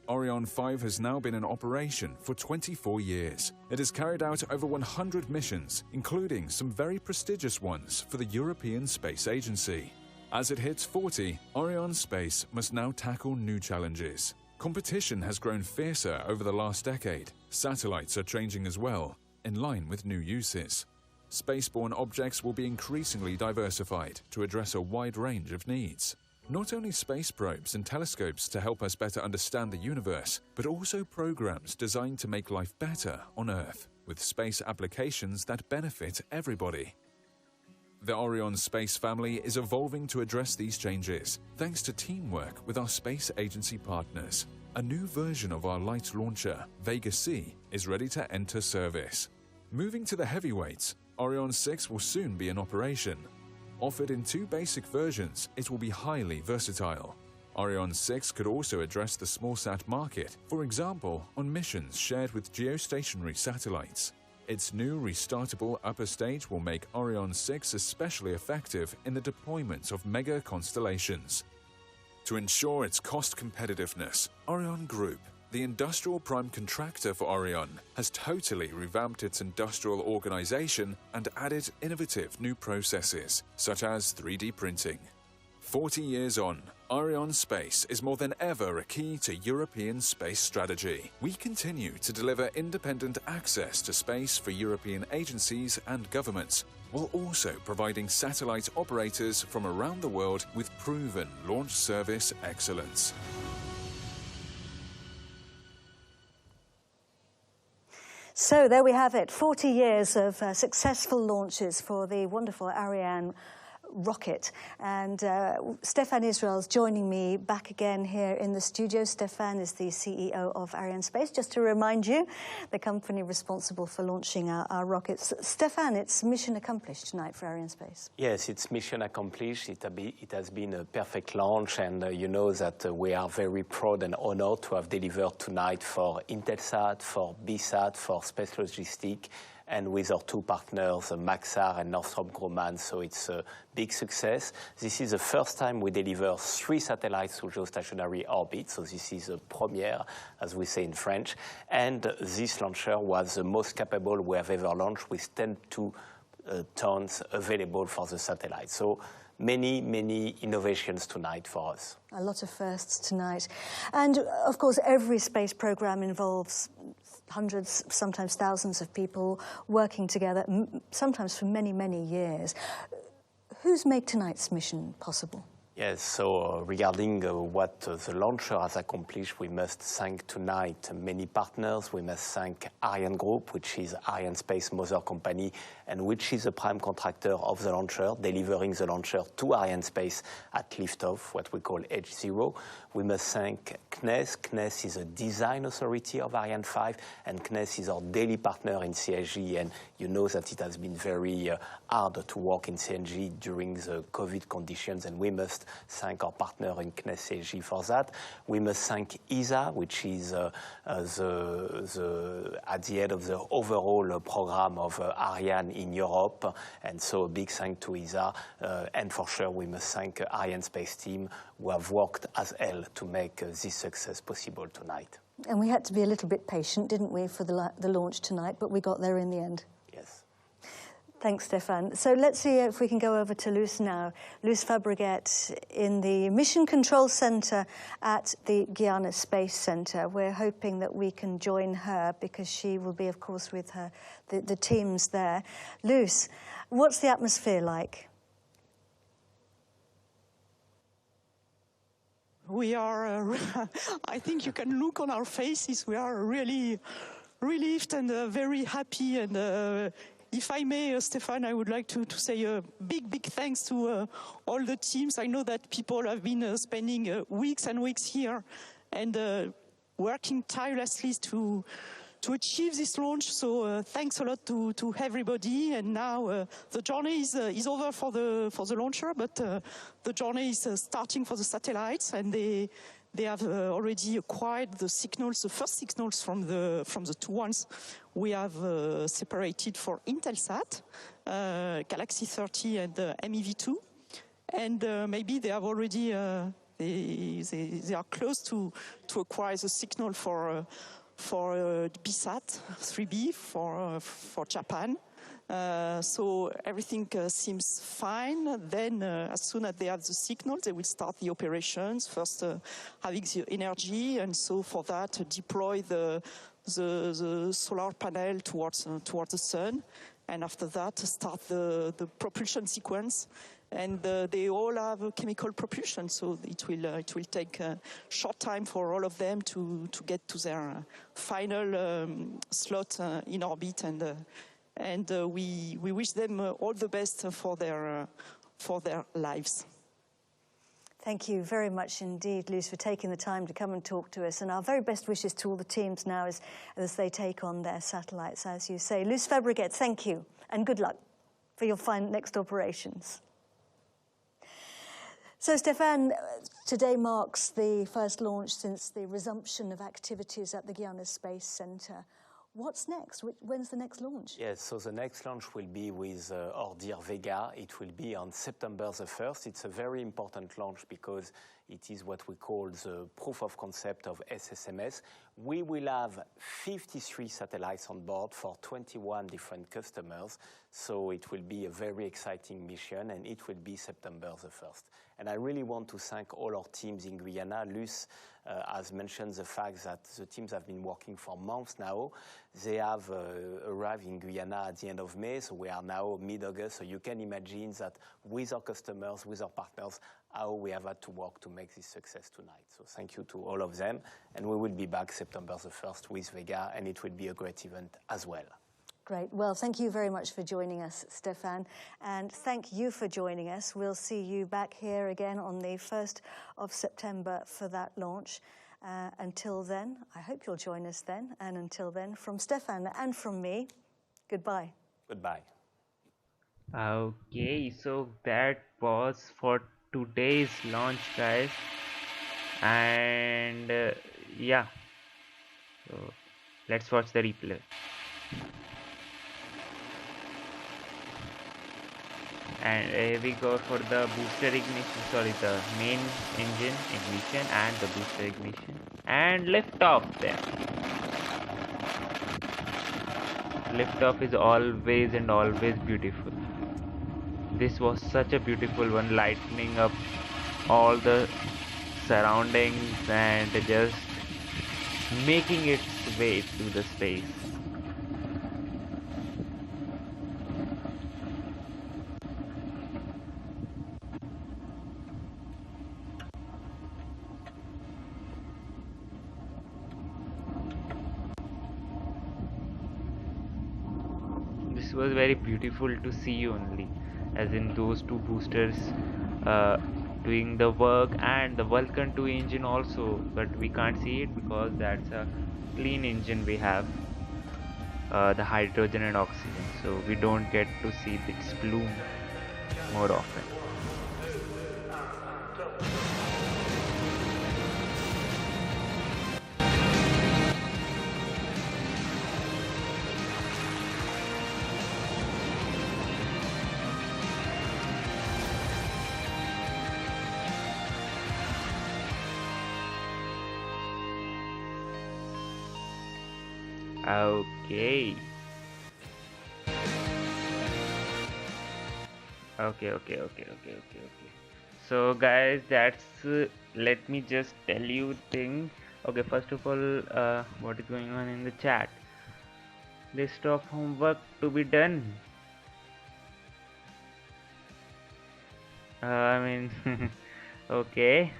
Ariane 5 has now been in operation for 24 years. It has carried out over 100 missions, including some very prestigious ones for the European Space Agency. As it hits 40, Arianespace must now tackle new challenges. Competition has grown fiercer over the last decade. Satellites are changing as well, in line with new uses. Spaceborne objects will be increasingly diversified to address a wide range of needs. Not only space probes and telescopes to help us better understand the universe, but also programs designed to make life better on Earth, with space applications that benefit everybody. The Arianespace family is evolving to address these changes, thanks to teamwork with our space agency partners. A new version of our light launcher, Vega C, is ready to enter service. Moving to the heavyweights, Ariane 6 will soon be in operation. Offered in two basic versions, it will be highly versatile. Ariane 6 could also address the smallsat market, for example, on missions shared with geostationary satellites. Its new restartable upper stage will make Ariane 6 especially effective in the deployment of mega constellations. To ensure its cost competitiveness, ArianeGroup, the industrial prime contractor for Ariane, has totally revamped its industrial organization and added innovative new processes, such as 3D printing. 40 years on, Arianespace is more than ever a key to European space strategy. We continue to deliver independent access to space for European agencies and governments, while also providing satellite operators from around the world with proven launch service excellence. So there we have it, 40 years of successful launches for the wonderful Ariane rocket. And Stéphane Israel's joining me back again here in the studio. Stéphane is the CEO of Arianespace. Just to remind you, the company responsible for launching our rockets. Stéphane, it's mission accomplished tonight for Arianespace. Yes, it's mission accomplished. It has been a perfect launch, and you know that we are very proud and honored to have delivered tonight for Intelsat, for BSAT, for SpaceLogistics, and with our two partners, Maxar and Northrop Grumman, so it's a big success. This is the first time we deliver 3 satellites to geostationary orbit, so this is a premiere, as we say in French. And this launcher was the most capable we have ever launched, with 10 tons available for the satellite. So many innovations tonight for us. A lot of firsts tonight. And of course, every space program involves hundreds, sometimes thousands of people working together, sometimes for many years. Who's made tonight's mission possible? Yes, so regarding what the launcher has accomplished, we must thank tonight many partners. We must thank ArianeGroup, which is Arianespace mother company, and which is a prime contractor of the launcher, delivering the launcher to Arianespace at Liftoff, what we call H0. We must thank CNES. CNES is a design authority of Ariane 5, and CNES is our daily partner in CSG, and you know that it has been very hard to work in CNG during the COVID conditions, and we must thank our partner in CNES CSG for that. We must thank ESA, which is at the head of the overall program of Ariane in Europe, and so a big thank to ESA, and for sure we must thank Arianespace team who have worked as hell to make this success possible tonight. And we had to be a little bit patient, didn't we, for the launch tonight, but we got there in the end. Yes. Thanks, Stéphane. So let's see if we can go over to Luce now. Luce Fabregat in the Mission Control Center at the Guiana Space Center. We're hoping that we can join her because she will be, of course, with the teams there. Luce, what's the atmosphere like? We are, I think you can look on our faces, we are really relieved and very happy and if I may, Stefan, I would like to say a big thanks to all the teams. I know that people have been spending weeks and weeks here and working tirelessly to achieve this launch. So thanks a lot to everybody. And now the journey is over for the launcher, but the journey is starting for the satellites, and they have already acquired the signals, the first signals from the two ones we have separated for Intelsat, Galaxy 30 and MEV-2, and maybe they have already they are close to acquire the signal for BSAT-4b for Japan. So everything seems fine. Then as soon as they have the signal, they will start the operations, first having the energy, and so for that deploy the solar panel towards the sun, and after that start the propulsion sequence. And they all have chemical propulsion, so it will take a short time for all of them to get to their final slot in orbit, and we wish them all the best for their lives. Thank you very much indeed, Luz, for taking the time to come and talk to us. And our very best wishes to all the teams now as they take on their satellites, as you say. Luz Fabregat, thank you, and good luck for your next operations. So, Stefan, today marks the first launch since the resumption of activities at the Guiana Space Center. What's next? When's the next launch? Yes, so the next launch will be with our dear Vega. It will be on September the 1st. It's a very important launch because it is what we call the proof of concept of SSMS. We will have 53 satellites on board for 21 different customers. So it will be a very exciting mission, and it will be September the 1st. And I really want to thank all our teams in Guyana. Luz has mentioned the fact that the teams have been working for months now. They have arrived in Guyana at the end of May, so we are now mid-August. So you can imagine that with our customers, with our partners, how we have had to work to make this success tonight. So thank you to all of them. And we will be back September the 1st with Vega, and it will be a great event as well. Great. Well, thank you very much for joining us, Stefan. And thank you for joining us. We'll see you back here again on the 1st of September for that launch. Until then, I hope you'll join us then. And until then, from Stefan and from me, goodbye. Goodbye. Okay, so that was for today's launch, guys. And yeah, so let's watch the replay. And here we go for the booster ignition, sorry, the main engine ignition and the booster ignition, and liftoff there. Liftoff is always and always beautiful. This was such a beautiful one, lightening up all the surroundings and just making its way through the space. This was very beautiful to see only, as in those two boosters doing the work, and the Vulcan 2 engine also, but we can't see it because that's a clean engine we have, the hydrogen and oxygen, so we don't get to see its plume more often. Okay. So guys, that's let me just tell you thing. Okay, first of all, what is going on in the chat? List of homework to be done. I mean, okay.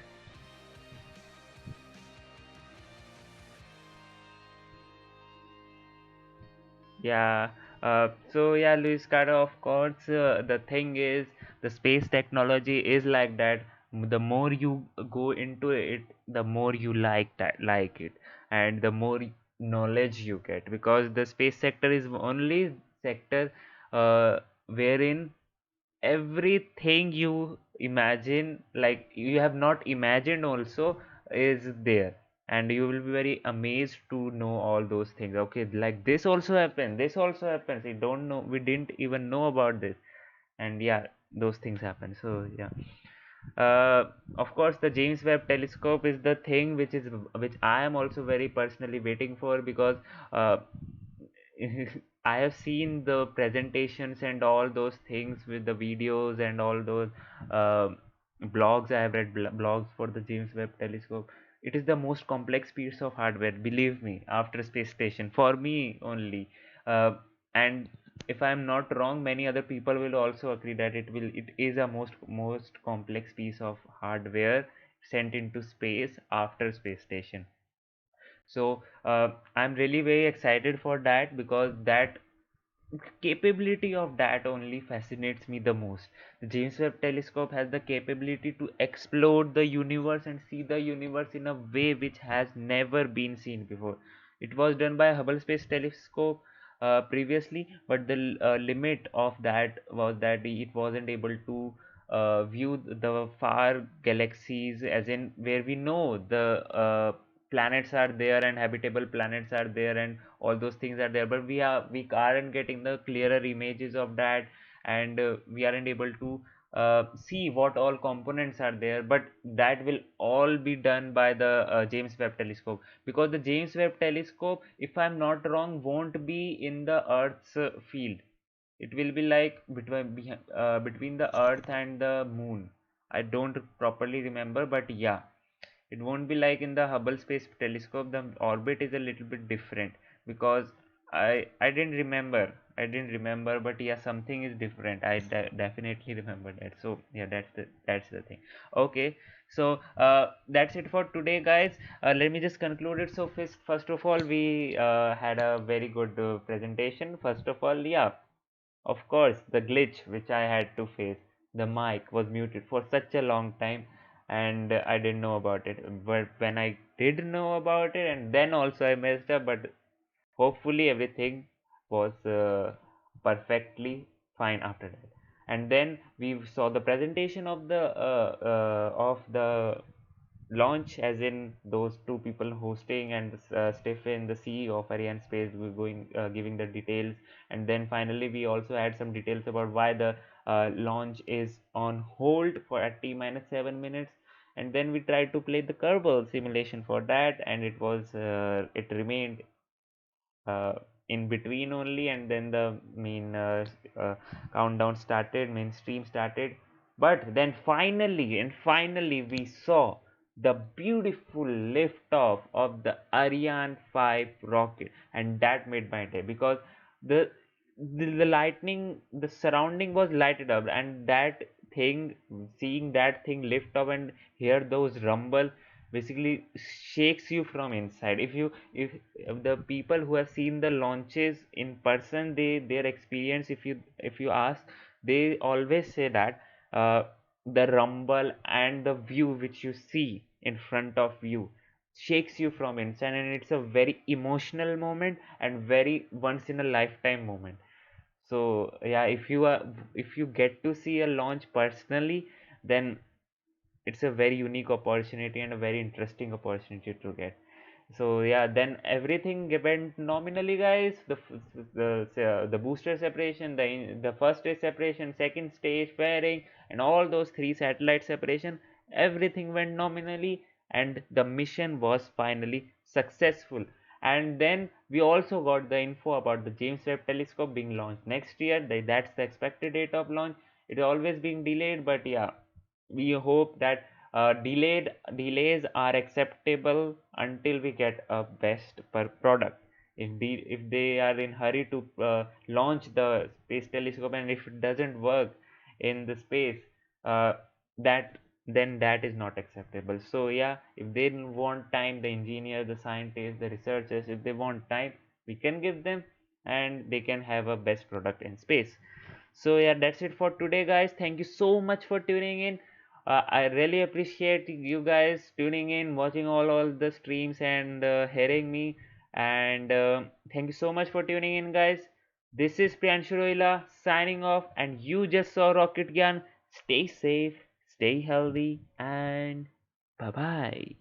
Yeah, So yeah, Luis Carter, of course, the thing is, the space technology is like that. The more you go into it, the more you like it, and the more knowledge you get, because the space sector is only sector wherein everything you imagine, like you have not imagined also, is there, and you will be very amazed to know all those things. Okay, like this also happened, this also happens, we don't know, we didn't even know about this. And yeah, those things happen. So yeah, of course the James Webb Telescope is the thing which I am also very personally waiting for, because uh, I have seen the presentations and all those things with the videos and all those uh, blogs. I have read blogs for the James Webb Telescope. It is the most complex piece of hardware, believe me, after space station, for me only. And if I am not wrong, many other people will also agree that it is a most complex piece of hardware sent into space after space station. So I'm really very excited for that, because that capability of that only fascinates me the most. The James Webb Telescope has the capability to explore the universe and see the universe in a way which has never been seen before. It was done by Hubble Space Telescope previously, but the limit of that was that it wasn't able to view the far galaxies, as in where we know the planets are there and habitable planets are there and all those things are there, but we aren't getting the clearer images of that, and we aren't able to see what all components are there. But that will all be done by the James Webb Telescope, because the James Webb Telescope, if I'm not wrong, won't be in the Earth's field. It will be like between the Earth and the Moon. I don't properly remember, but yeah, it won't be like in the Hubble Space Telescope. The orbit is a little bit different, because I didn't remember, but yeah, something is different. I definitely remember that. So yeah, that's the thing. Okay, so that's it for today, guys. Let me just conclude it. So first of all, we had a very good presentation. First of all, yeah, of course, the glitch which I had to face, the mic was muted for such a long time, and I didn't know about it. But when I did know about it, and then also I messed up, but hopefully everything was perfectly fine after that. And then we saw the presentation of the launch, as in those two people hosting, and Stephen, the CEO of Arianespace, were going giving the details. And then finally we also had some details about why the launch is on hold for at T-7 minutes. And then we tried to play the Kerbal simulation for that, and it remained uh, in between only, and then the countdown started, mainstream started. But then finally we saw the beautiful liftoff of the Ariane 5 rocket, and that made my day, because the the lightning, the surrounding was lighted up, and that thing, seeing that thing lift up and hear those rumble, basically shakes you from inside. If the people who have seen the launches in person, their experience, if you ask, they always say that the rumble and the view which you see in front of you shakes you from inside, and it's a very emotional moment and very once in a lifetime moment. So yeah, if you get to see a launch personally, then it's a very unique opportunity and a very interesting opportunity to get. So yeah, then everything went nominally, guys. The booster separation, the first stage separation, second stage fairing, and all those three satellite separation, everything went nominally, and the mission was finally successful. And then we also got the info about the James Webb Telescope being launched next year. That's the expected date of launch. It always being delayed, but yeah, we hope that delays are acceptable until we get a best per product. If they are in hurry to launch the space telescope, and if it doesn't work in the space, uh, that then that is not acceptable. So yeah, if they want time, the engineers, the scientists, the researchers, if they want time, we can give them. and they can have a best product in space. So yeah, that's it for today, guys. Thank you so much for tuning in. I really appreciate you guys tuning in, watching all the streams, and hearing me. And thank you so much for tuning in, guys. This is Priyanshu Rohila signing off, and you just saw Rocket Gyan. Stay safe, stay healthy, and bye bye.